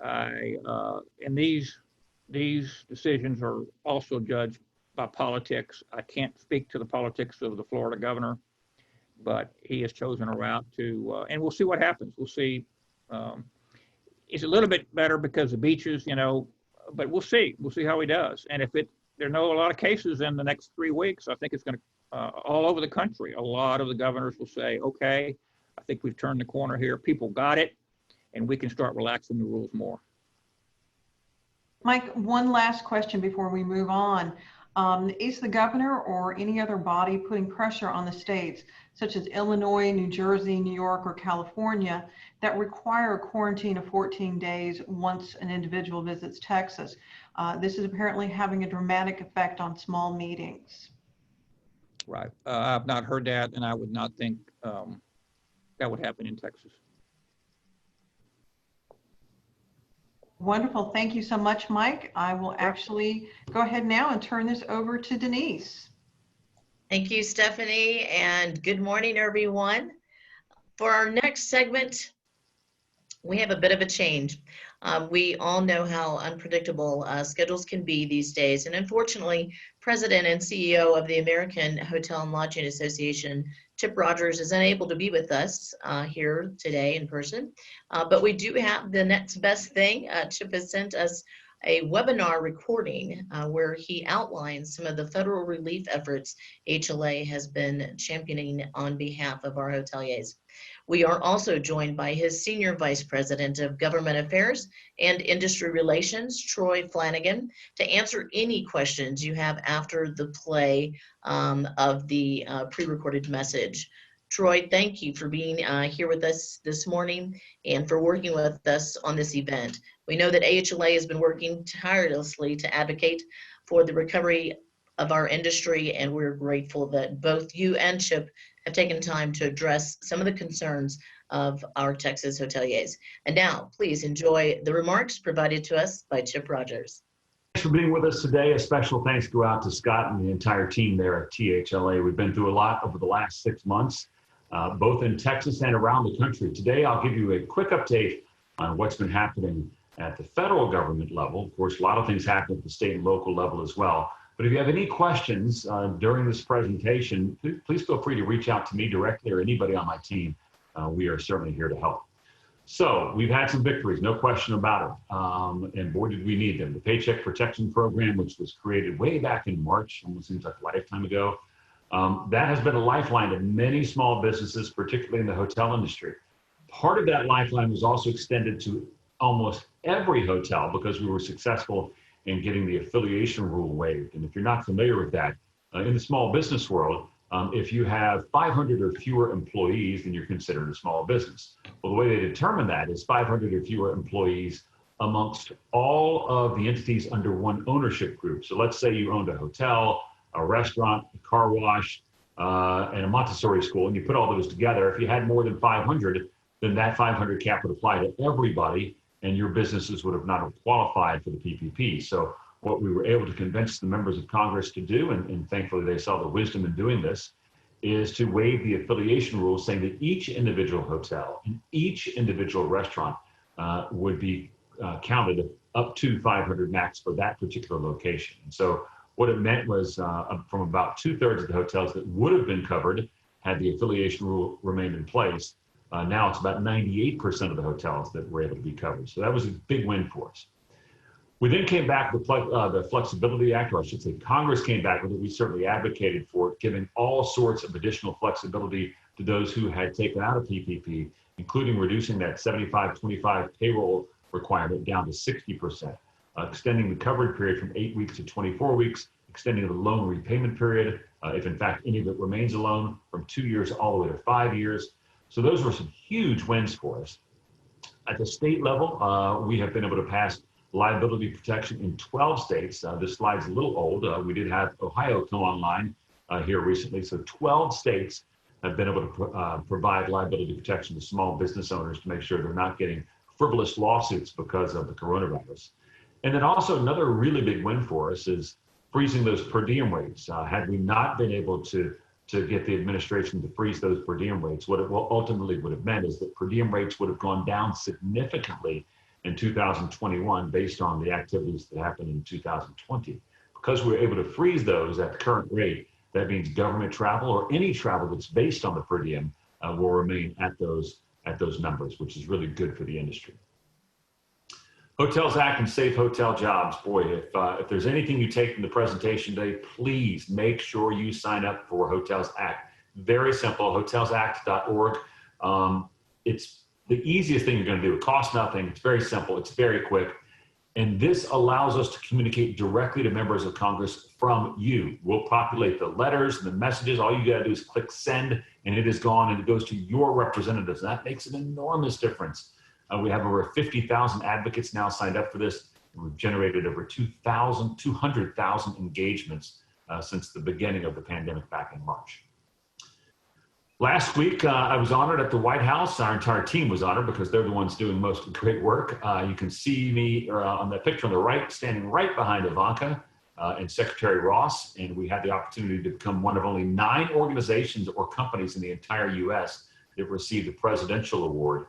And these decisions are also judged by politics. I can't speak to the politics of the Florida governor, but he has chosen a route to, and we'll see what happens. We'll see. It's a little bit better because of beaches, but we'll see. We'll see how he does. And if there are a lot of cases in the next 3 weeks, I think it's going to, all over the country, a lot of the governors will say, okay, I think we've turned the corner here. People got it, and we can start relaxing the rules more. Mike, one last question before we move on. Is the governor or any other body putting pressure on the states, such as Illinois, New Jersey, New York, or California, that require a quarantine of 14 days once an individual visits Texas? This is apparently having a dramatic effect on small meetings. Right. I've not heard that, and I would not think that would happen in Texas. Wonderful. Thank you so much, Mike. I will actually go ahead now and turn this over to Denise. Thank you, Stephanie, and good morning, everyone. For our next segment, we have a bit of a change. We all know how unpredictable schedules can be these days, and unfortunately, President and CEO of the American Hotel and Lodging Association, Chip Rogers, is unable to be with us here today in person, but we do have the next best thing. Chip has sent us a webinar recording where he outlines some of the federal relief efforts HLA has been championing on behalf of our hoteliers. We are also joined by his Senior Vice President of Government Affairs and Industry Relations, Troy Flanagan, to answer any questions you have after the play of the pre-recorded message. Troy, thank you for being here with us this morning and for working with us on this event. We know that AHLA has been working tirelessly to advocate for the recovery of our industry, and we're grateful that both you and Chip have taken time to address some of the concerns of our Texas hoteliers. And now, please enjoy the remarks provided to us by Chip Rogers. Thanks for being with us today. A special thanks go out to Scott and the entire team there at THLA. We've been through a lot over the last 6 months, both in Texas and around the country. Today, I'll give you a quick update on what's been happening at the federal government level. Of course, a lot of things happen at the state and local level as well. But if you have any questions during this presentation, please feel free to reach out to me directly or anybody on my team. We are certainly here to help. So we've had some victories, no question about it. And boy, did we need them. The Paycheck Protection Program, which was created way back in March, almost seems like a lifetime ago, that has been a lifeline to many small businesses, particularly in the hotel industry. Part of that lifeline was also extended to almost every hotel because we were successful in getting the affiliation rule waived. And if you're not familiar with that, in the small business world, if you have 500 or fewer employees, then you're considered a small business. Well, the way they determine that is 500 or fewer employees amongst all of the entities under one ownership group. So let's say you owned a hotel, a restaurant, a car wash, and a Montessori school, and you put all those together. If you had more than 500, then that 500 cap would apply to everybody, and your businesses would have not have qualified for the PPP. So what we were able to convince the members of Congress to do, and thankfully they saw the wisdom in doing this, is to waive the affiliation rule, saying that each individual hotel and each individual restaurant would be counted up to 500 max for that particular location. And so what it meant was from about 2/3 of the hotels that would have been covered had the affiliation rule remained in place, now it's about 98% of the hotels that were able to be covered. So that was a big win for us. We then came back with the Flexibility Act, or I should say Congress came back with it. We certainly advocated for it, giving all sorts of additional flexibility to those who had taken out a PPP, including reducing that 75-25 payroll requirement down to 60%, extending the covered period from 8 weeks to 24 weeks, extending the loan repayment period, if in fact any of it remains a loan, from 2 years all the way to 5 years. So those were some huge wins for us. At the state level, we have been able to pass liability protection in 12 states. This slide's a little old. We did have Ohio come online here recently. So 12 states have been able to provide liability protection to small business owners to make sure they're not getting frivolous lawsuits because of the coronavirus. And then also another really big win for us is freezing those per diem rates. Had we not been able to get the administration to freeze those per diem rates, what it ultimately would have meant is that per diem rates would have gone down significantly in 2021 based on the activities that happened in 2020. Because we were able to freeze those at the current rate, that means government travel or any travel that's based on the per diem will remain at those numbers, which is really good for the industry. Hotels Act and Safe Hotel Jobs. Boy, if there's anything you take from the presentation today, please make sure you sign up for Hotels Act. Very simple, hotelsact.org. It's the easiest thing you're going to do. It costs nothing. It's very simple. It's very quick. And this allows us to communicate directly to members of Congress from you. We'll populate the letters and the messages. All you got to do is click send, and it is gone, and it goes to your representatives. That makes an enormous difference. We have over 50,000 advocates now signed up for this. And we've generated over 200,000 engagements since the beginning of the pandemic back in March. Last week, I was honored at the White House. Our entire team was honored because they're the ones doing most of the great work. You can see me on that picture on the right, standing right behind Ivanka and Secretary Ross. And we had the opportunity to become one of only 9 organizations or companies in the entire U.S. that received a presidential award.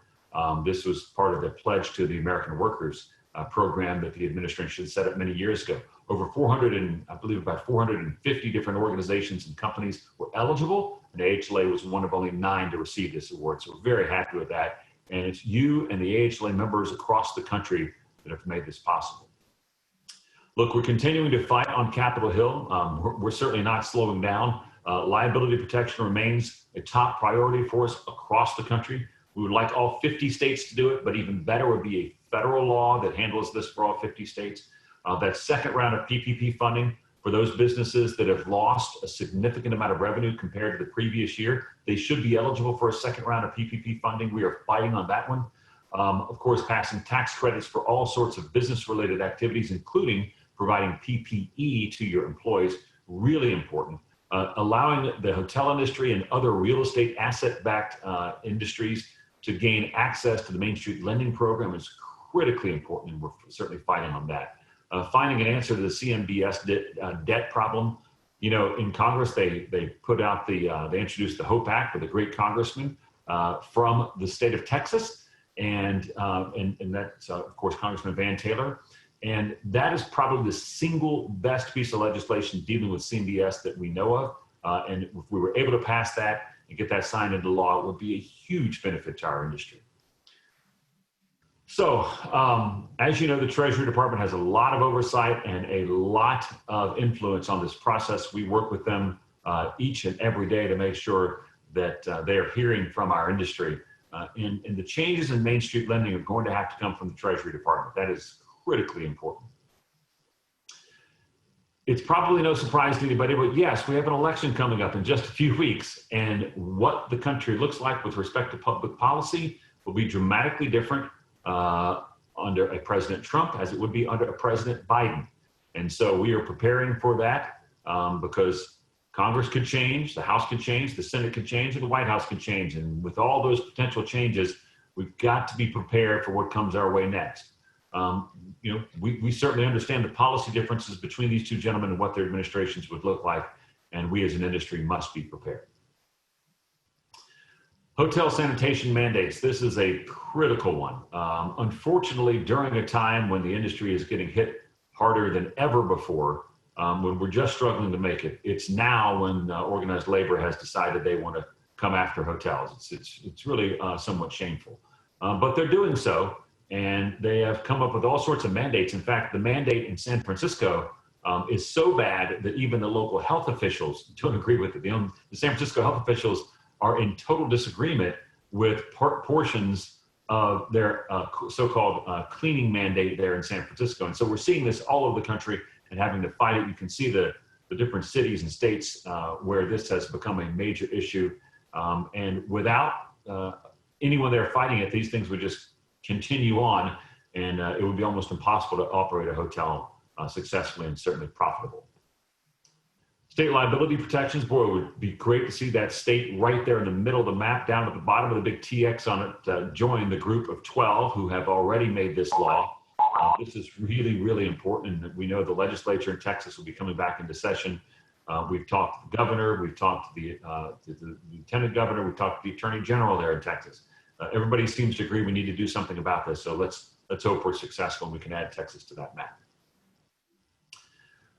This was part of the pledge to the American Workers program that the administration set up many years ago. Over 400 and I believe about 450 different organizations and companies were eligible, and AHLA was one of only 9 to receive this award. So we're very happy with that. And it's you and the AHLA members across the country that have made this possible. Look, we're continuing to fight on Capitol Hill. We're certainly not slowing down. Liability protection remains a top priority for us across the country. We would like all 50 states to do it, but even better would be a federal law that handles this for all 50 states. That second round of PPP funding for those businesses that have lost a significant amount of revenue compared to the previous year, they should be eligible for a second round of PPP funding. We are fighting on that one. Of course, passing tax credits for all sorts of business-related activities, including providing PPE to your employees. really important. Allowing the hotel industry and other real estate asset-backed industries to gain access to the Main Street lending program is critically important, and we're certainly fighting on that. Finding an answer to the CMBS debt problem. You know, in Congress, they put out they introduced the HOPE Act with a great congressman from the state of Texas, and that's of course Congressman Van Taylor, and that is probably the single best piece of legislation dealing with CMBS that we know of. And if we were able to pass that and get that signed into law, it would be a huge benefit to our industry. So, as you know, the Treasury Department has a lot of oversight and a lot of influence on this process. We work with them each and every day to make sure that they are hearing from our industry. And the changes in Main Street lending are going to have to come from the Treasury Department. That is critically important. It's probably no surprise to anybody, but yes, we have an election coming up in just a few weeks. And what the country looks like with respect to public policy will be dramatically different under a President Trump as it would be under a President Biden. And so we are preparing for that because Congress could change, the House could change, the Senate could change, and the White House could change. And with all those potential changes, we've got to be prepared for what comes our way next. You know, we certainly understand the policy differences between these two gentlemen and what their administrations would look like, and we as an industry must be prepared. Hotel sanitation mandates. This is a critical one. Unfortunately, during a time when the industry is getting hit harder than ever before, when we're just struggling to make it, it's now when organized labor has decided they want to come after hotels. It's really somewhat shameful, but they're doing so, and they have come up with all sorts of mandates. In fact, the mandate in San Francisco is so bad that even the local health officials don't agree with it. The San Francisco health officials are in total disagreement with portions of their so-called cleaning mandate there in San Francisco. And so we're seeing this all over the country and having to fight it. You can see the different cities and states where this has become a major issue. And without anyone there fighting it, these things would just continue on, and it would be almost impossible to operate a hotel successfully and certainly profitable. State liability protections, boy, it would be great to see that state right there in the middle of the map, down at the bottom of the big TX on it, join the group of 12 who have already made this law. This is really, really important, and we know the legislature in Texas will be coming back into session. We've talked to the governor, we've talked to the lieutenant governor, we've talked to the attorney general there in Texas. Everybody seems to agree we need to do something about this, so let's hope we're successful and we can add Texas to that map.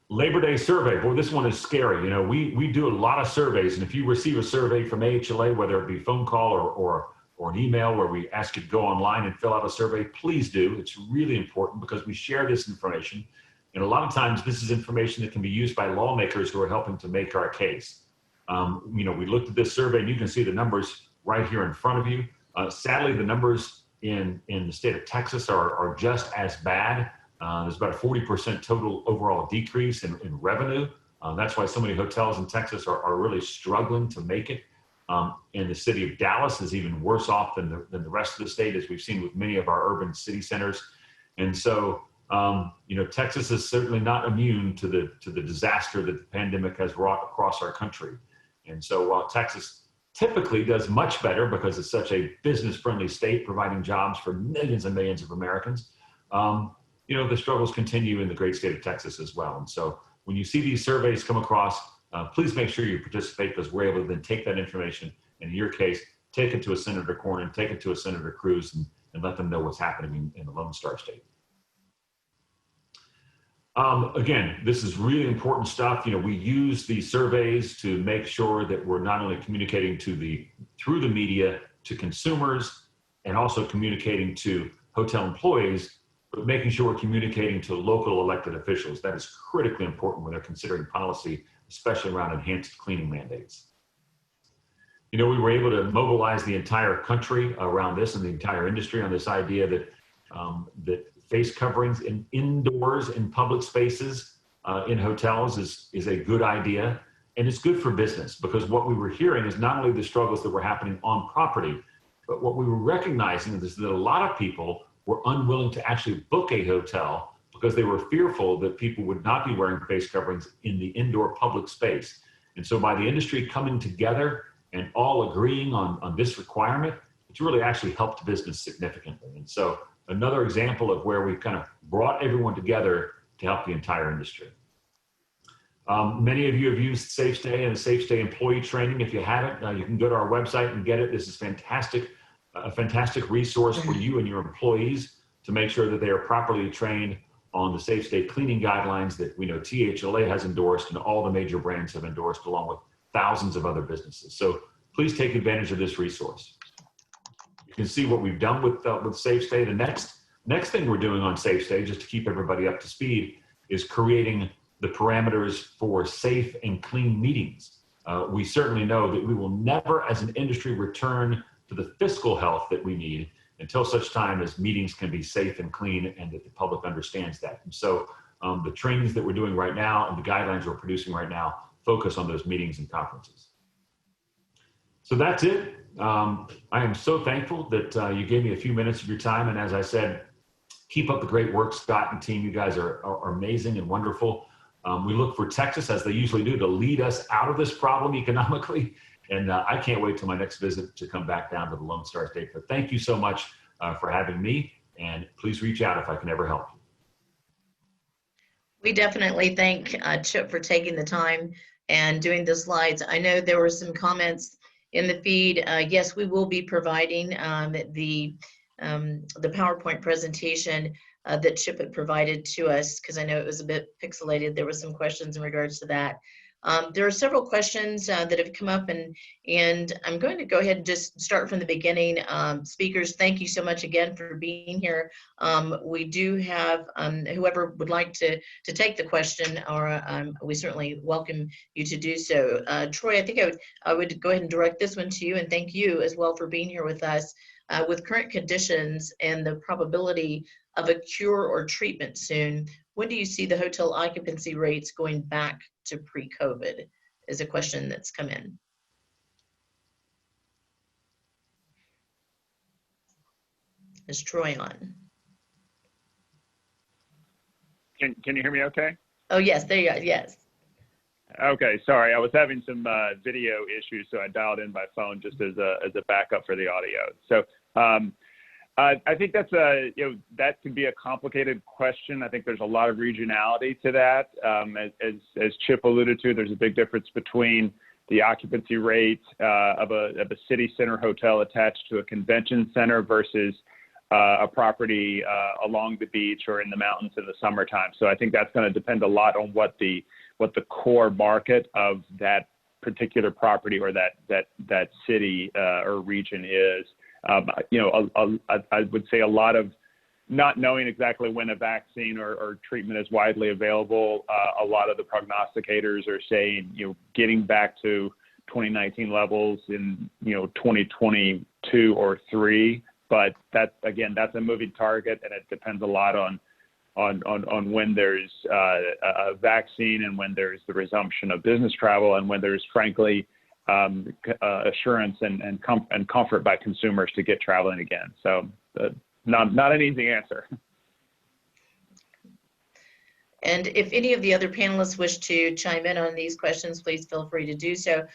Labor Day survey, boy, this one is scary. You know, we do a lot of surveys, and if you receive a survey from AHLA, whether it be phone call or an email where we ask you to go online and fill out a survey, please do. It's really important because we share this information, and a lot of times this is information that can be used by lawmakers who are helping to make our case. You know, we looked at this survey, and you can see the numbers right here in front of you. Sadly, the numbers in the state of Texas are just as bad. There's about a 40% total overall decrease in revenue. That's why so many hotels in Texas are really struggling to make it. And the city of Dallas is even worse off than the rest of the state, as we've seen with many of our urban city centers. And so, you know, Texas is certainly not immune to the disaster that the pandemic has wrought across our country. And so while Texas typically does much better because it's such a business-friendly state providing jobs for millions and millions of Americans, you know, the struggles continue in the great state of Texas as well. And so when you see these surveys come across, please make sure you participate, because we're able to then take that information, and in your case, take it to a Senator Cornyn, take it to a Senator Cruz, and let them know what's happening in the Lone Star State. Again, this is really important stuff. You know, we use these surveys to make sure that we're not only communicating through the media to consumers, and also communicating to hotel employees, but making sure we're communicating to local elected officials. That is critically important when they're considering policy, especially around enhanced cleaning mandates. You know, we were able to mobilize the entire country around this, and the entire industry on this idea that that face coverings indoors in public spaces in hotels is a good idea, and it's good for business, because what we were hearing is not only the struggles that were happening on property, but what we were recognizing is that a lot of people were unwilling to actually book a hotel because they were fearful that people would not be wearing face coverings in the indoor public space. And so by the industry coming together and all agreeing on this requirement, it's really actually helped business significantly. And so another example of where we've kind of brought everyone together to help the entire industry. Many of you have used SafeStay and the SafeStay employee training. If you haven't, you can go to our website and get it. This is fantastic, a fantastic resource for you and your employees to make sure that they are properly trained on the SafeStay cleaning guidelines that we know THLA has endorsed and all the major brands have endorsed, along with thousands of other businesses. So please take advantage of this resource. You can see what we've done with SafeStay. The next thing we're doing on SafeStay, just to keep everybody up to speed, is creating the parameters for safe and clean meetings. We certainly know that we will never, as an industry, return to the fiscal health that we need until such time as meetings can be safe and clean and that the public understands that. And so the trainings that we're doing right now and the guidelines we're producing right now focus on those meetings and conferences. So that's it. I am so thankful that you gave me a few minutes of your time. And as I said, keep up the great work, Scott and team. You guys are amazing and wonderful. We look for Texas, as they usually do, to lead us out of this problem economically. And I can't wait till my next visit to come back down to the Lone Star State. But thank you so much for having me. And please reach out if I can ever help you. We definitely thank Chip for taking the time and doing the slides. I know there were some comments in the feed. Yes, we will be providing the PowerPoint presentation that Chip had provided to us, because I know it was a bit pixelated. There were some questions in regards to that. There are several questions that have come up, and I'm going to go ahead and just start from the beginning. Speakers, thank you so much again for being here. We do have whoever would like to take the question, or we certainly welcome you to do so. Troy, I think I would go ahead and direct this one to you, and thank you as well for being here with us. With current conditions and the probability of a cure or treatment soon, when do you see the hotel occupancy rates going back to pre-COVID? Is a question that's come in. Is Troy on? Can you hear me okay? Oh, yes, there you are, yes. Okay, sorry, I was having some video issues, so I dialed in by phone just as a backup for the audio. So I think that's that can be a complicated question. I think there's a lot of regionality to that. As Chip alluded to, there's a big difference between the occupancy rate of a city center hotel attached to a convention center versus a property along the beach or in the mountains in the summertime. So I think that's going to depend a lot on what the core market of that particular property or that city or region is. I would say a lot of not knowing exactly when a vaccine or treatment is widely available. A lot of the prognosticators are saying, getting back to 2019 levels in, 2022 or 3. But that's a moving target, and it depends a lot on when there's a vaccine and when there's the resumption of business travel and when there's, frankly, assurance and comfort by consumers to get traveling again. So not an easy answer. And if any of the other panelists wish to chime in on these questions, please feel free to do so.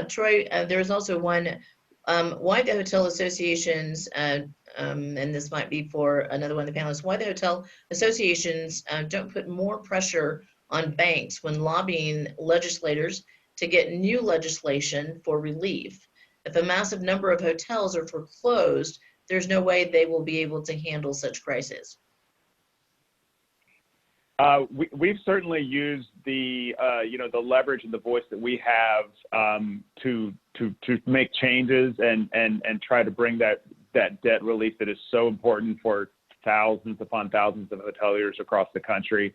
Troy, there's also one, why the hotel associations, and this might be for another one of the panelists, why the hotel associations don't put more pressure on banks when lobbying legislators to get new legislation for relief. If a massive number of hotels are foreclosed, there's no way they will be able to handle such crises. We've certainly used the leverage and the voice that we have to make changes and try to bring that debt relief that is so important for thousands upon thousands of hoteliers across the country.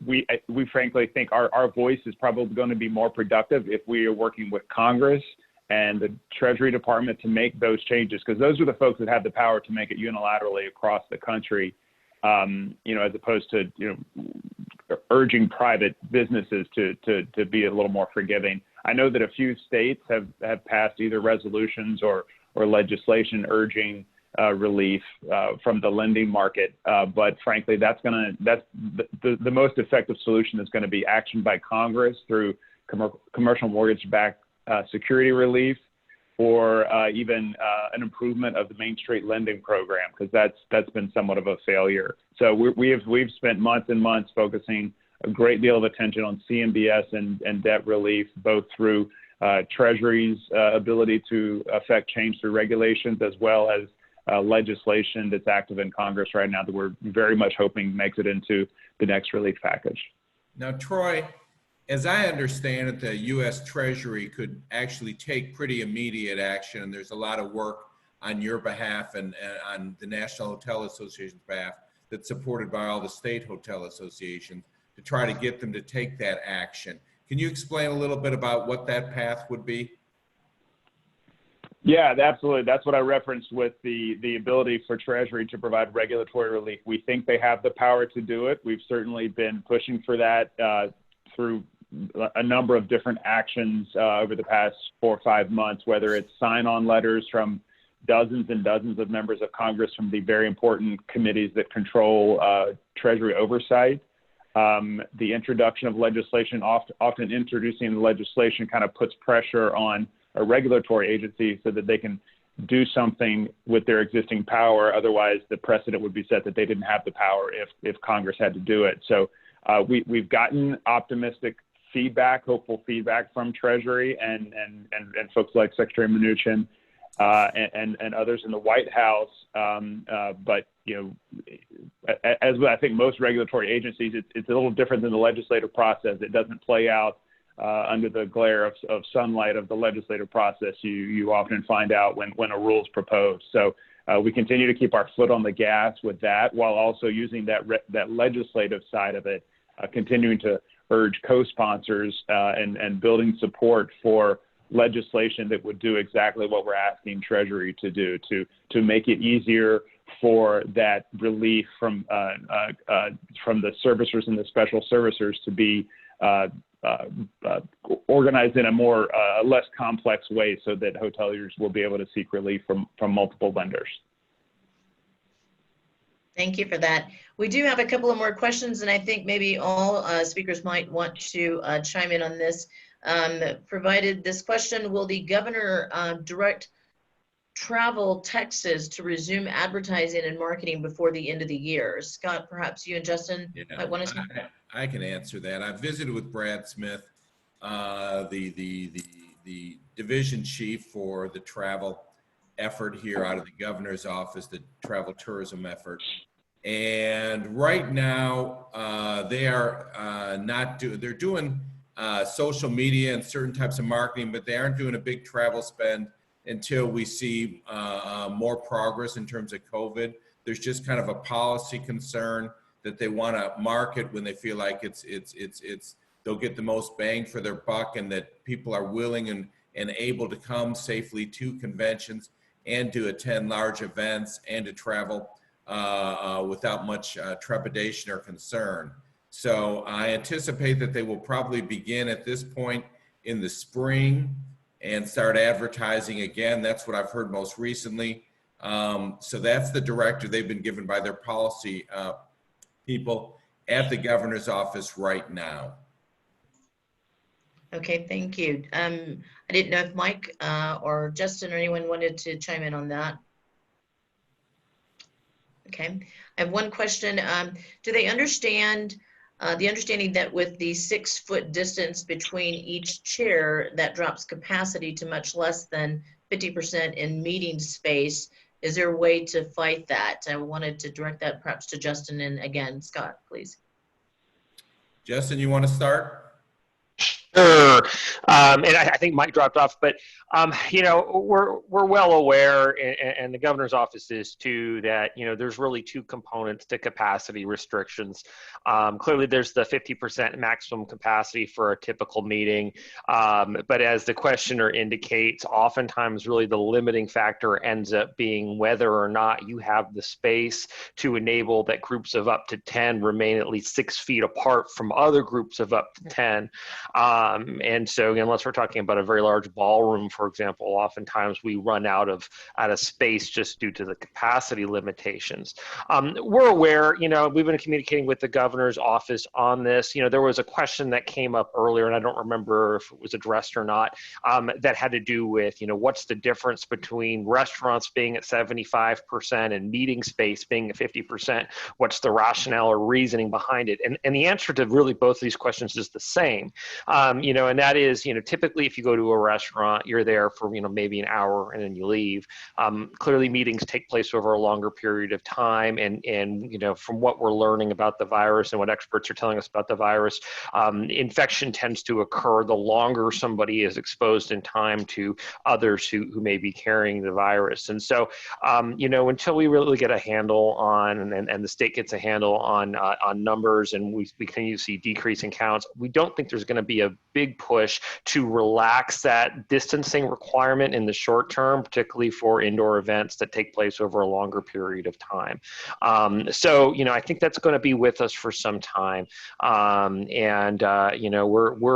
We frankly think our voice is probably going to be more productive if we are working with Congress and the Treasury Department to make those changes, because those are the folks that have the power to make it unilaterally across the country, as opposed to urging private businesses to be a little more forgiving. I know that a few states have passed either resolutions or legislation urging relief from the lending market. But frankly, that's the most effective solution is going to be action by Congress through commercial mortgage-backed security relief, or even an improvement of the Main Street lending program, because that's been somewhat of a failure. So we've spent months and months focusing a great deal of attention on CMBS and debt relief, both through Treasury's ability to affect change through regulations, as well as legislation that's active in Congress right now that we're very much hoping makes it into the next relief package. Now, Troy, as I understand it, the U.S. Treasury could actually take pretty immediate action, and there's a lot of work on your behalf and on the National Hotel Association's behalf that's supported by all the state hotel associations to try to get them to take that action. Can you explain a little bit about what that path would be? Yeah, absolutely. That's what I referenced with the ability for Treasury to provide regulatory relief. We think they have the power to do it. We've certainly been pushing for that through a number of different actions over the past 4 or 5 months, whether it's sign-on letters from dozens and dozens of members of Congress from the very important committees that control Treasury oversight. The introduction of legislation, often introducing the legislation kind of puts pressure on a regulatory agency so that they can do something with their existing power. Otherwise, the precedent would be set that they didn't have the power if Congress had to do it. So we've gotten optimistic feedback, hopeful feedback from Treasury and folks like Secretary Mnuchin and others in the White House. But, you know, as I think most regulatory agencies, it's a little different than the legislative process. It doesn't play out under the glare of sunlight of the legislative process. You often find out when a rule is proposed. So we continue to keep our foot on the gas with that, while also using that legislative side of it, continuing to urge co-sponsors and building support for legislation that would do exactly what we're asking Treasury to do, to make it easier for that relief from the servicers and the special servicers to be organized in a more less complex way, so that hoteliers will be able to seek relief from multiple lenders. Thank you for that. We do have a couple of more questions, and I think maybe all speakers might want to chime in on this. Provided this question: will the governor direct Travel Texas to resume advertising and marketing before the end of the year? Scott, perhaps you and Justin might want to. I can answer that. I visited with Brad Smith, the division chief for the travel effort here out of the governor's office, the travel tourism effort. And right now, they are they're doing social media and certain types of marketing, but they aren't doing a big travel spend until we see more progress in terms of COVID. There's just kind of a policy concern that they want to market when they feel like they'll get the most bang for their buck, and that people are willing and able to come safely to conventions and to attend large events and to travel without much trepidation or concern. So I anticipate that they will probably begin at this point in the spring and start advertising again. That's what I've heard most recently. So that's the directive they've been given by their policy people at the governor's office right now. Okay, thank you. I didn't know if Mike or Justin or anyone wanted to chime in on that. Okay, I have one question. Do they understand the understanding that with the 6-foot distance between each chair, that drops capacity to much less than 50% in meeting space? Is there a way to fight that? I wanted to direct that perhaps to Justin, and again, Scott, please. Justin, you want to start? Sure. And I think Mike dropped off, but you know, we're well aware, and the governor's office is too, that, you know, there's really 2 components to capacity restrictions. Clearly, there's the 50% maximum capacity for a typical meeting, but as the questioner indicates, oftentimes really the limiting factor ends up being whether or not you have the space to enable that groups of up to 10 remain at least 6 feet apart from other groups of up to 10. And so unless we're talking about a very large ballroom, for example, oftentimes we run out of space just due to the capacity limitations. We're aware, we've been communicating with the governor's office on this. There was a question that came up earlier, and I don't remember if it was addressed or not, that had to do with, what's the difference between restaurants being at 75% and meeting space being at 50%? What's the rationale or reasoning behind it? And the answer to really both of these questions is the same. And that is, typically if you go to a restaurant, you're there for, maybe an hour and then you leave. Clearly meetings take place over a longer period of time. And from what we're learning about the virus and what experts are telling us about the virus, infection tends to occur the longer somebody is exposed in time to others who may be carrying the virus. And so, until we really get a handle on, and the state gets a handle on numbers, and we continue to see decreasing counts, we don't think there's going to be a big push to relax that distancing requirement in the short term, particularly for indoor events that take place over a longer period of time. So, I think that's going to be with us for some time. We're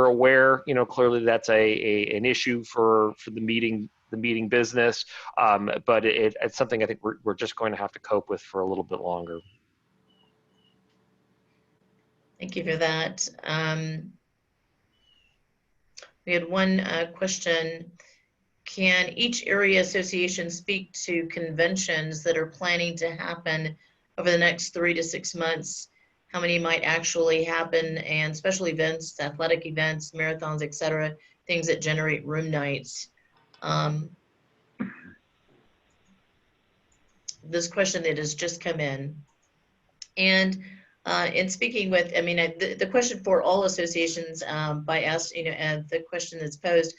aware, clearly that's an issue for the meeting business, but it's something I think we're just going to have to cope with for a little bit longer. Thank you for that. We had one question. Can each area association speak to conventions that are planning to happen over the next 3 to 6 months? How many might actually happen, and special events, athletic events, marathons, etc., things that generate room nights? This question that has just come in. And in speaking with, the question for all associations by us, and the question that's posed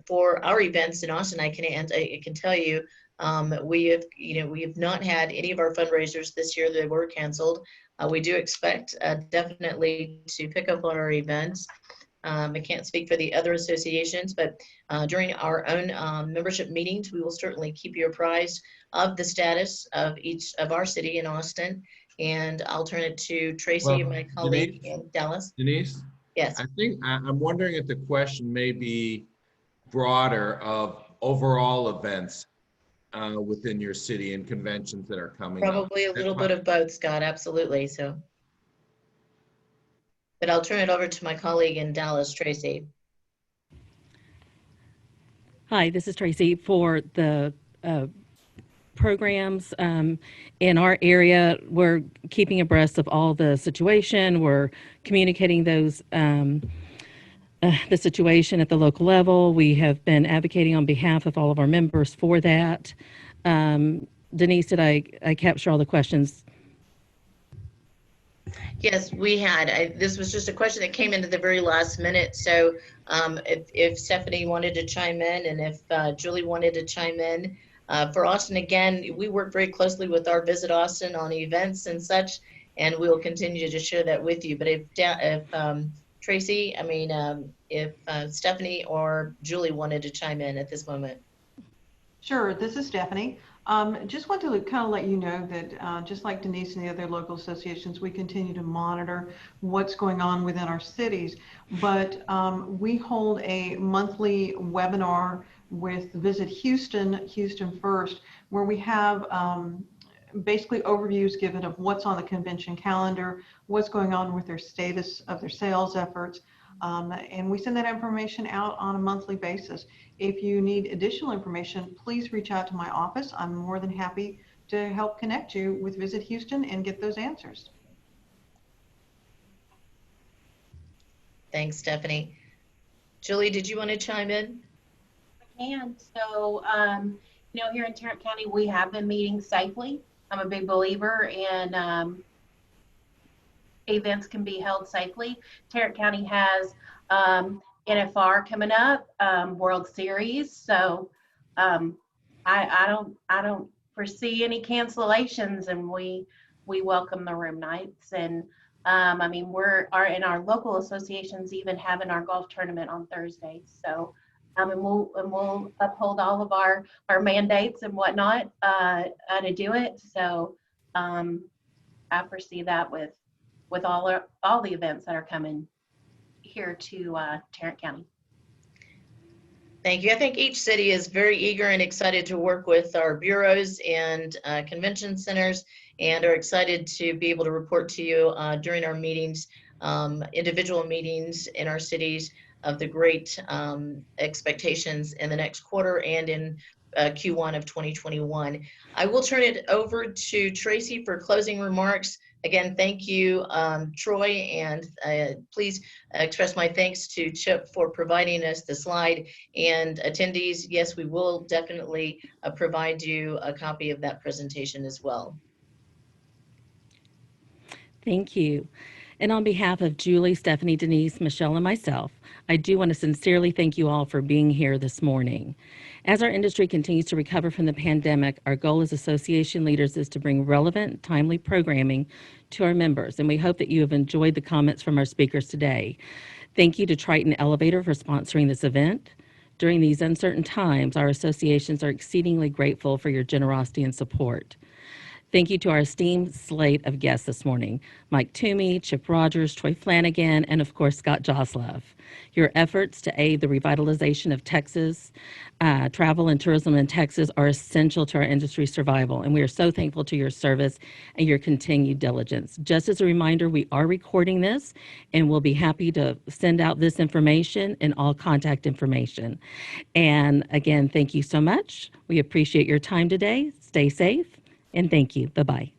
for our events in Austin, I can tell you, we have not had any of our fundraisers this year. They were canceled. We do expect definitely to pick up on our events. I can't speak for the other associations, but during our own membership meetings, we will certainly keep you apprised of the status of each of our city in Austin. And I'll turn it to Traci, my colleague in Dallas. Denise? Yes. I think I'm wondering if the question may be broader of overall events within your city and conventions that are coming up. Probably a little bit of both, Scott, absolutely. So, but I'll turn it over to my colleague in Dallas, Traci. Hi, this is Traci. For the programs in our area, we're keeping abreast of all the situation. We're communicating those the situation at the local level. We have been advocating on behalf of all of our members for that. Denise, did I capture all the questions? Yes, we had. This was just a question that came into the very last minute. So if Stephanie wanted to chime in, and if Julie wanted to chime in. For Austin, again, we work very closely with our Visit Austin on events and such, and we will continue to share that with you. But if Traci, if Stephanie or Julie wanted to chime in at this moment. Sure, this is Stephanie. Just want to kind of let you know that just like Denise and the other local associations, we continue to monitor what's going on within our cities. But we hold a monthly webinar with Visit Houston First, where we have basically overviews given of what's on the convention calendar, what's going on with their status of their sales efforts. And we send that information out on a monthly basis. If you need additional information, please reach out to my office. I'm more than happy to help connect you with Visit Houston and get those answers. Thanks, Stephanie. Julie, did you want to chime in? I can. So, here in Tarrant County, we have been meeting safely. I'm a big believer in events can be held safely. Tarrant County has NFR coming up, World Series. So I don't foresee any cancellations, and we welcome the room nights. And in our local associations even having our golf tournament on Thursdays. So and we'll uphold all of our mandates and whatnot to do it. So I foresee that with all the events that are coming here to Tarrant County. Thank you. I think each city is very eager and excited to work with our bureaus and convention centers, and are excited to be able to report to you during our meetings, individual meetings in our cities, of the great expectations in the next quarter and in Q1 of 2021. I will turn it over to Traci for closing remarks. Again, thank you, Troy, and please express my thanks to Chip for providing us the slide. And attendees, yes, we will definitely provide you a copy of that presentation as well. Thank you. And on behalf of Julie, Stephanie, Denise, Michelle, and myself, I do want to sincerely thank you all for being here this morning. As our industry continues to recover from the pandemic, our goal as association leaders is to bring relevant, timely programming to our members, and we hope that you have enjoyed the comments from our speakers today. Thank you to Triton Elevator for sponsoring this event. During these uncertain times, our associations are exceedingly grateful for your generosity and support. Thank you to our esteemed slate of guests this morning, Mike Toomey, Chip Rogers, Troy Flanagan, and of course, Scott Joslove. Your efforts to aid the revitalization of Texas, travel and tourism in Texas are essential to our industry's survival, and we are so thankful to your service and your continued diligence. Just as a reminder, we are recording this, and we'll be happy to send out this information and all contact information. And again, thank you so much. We appreciate your time today. Stay safe. And thank you. Bye-bye.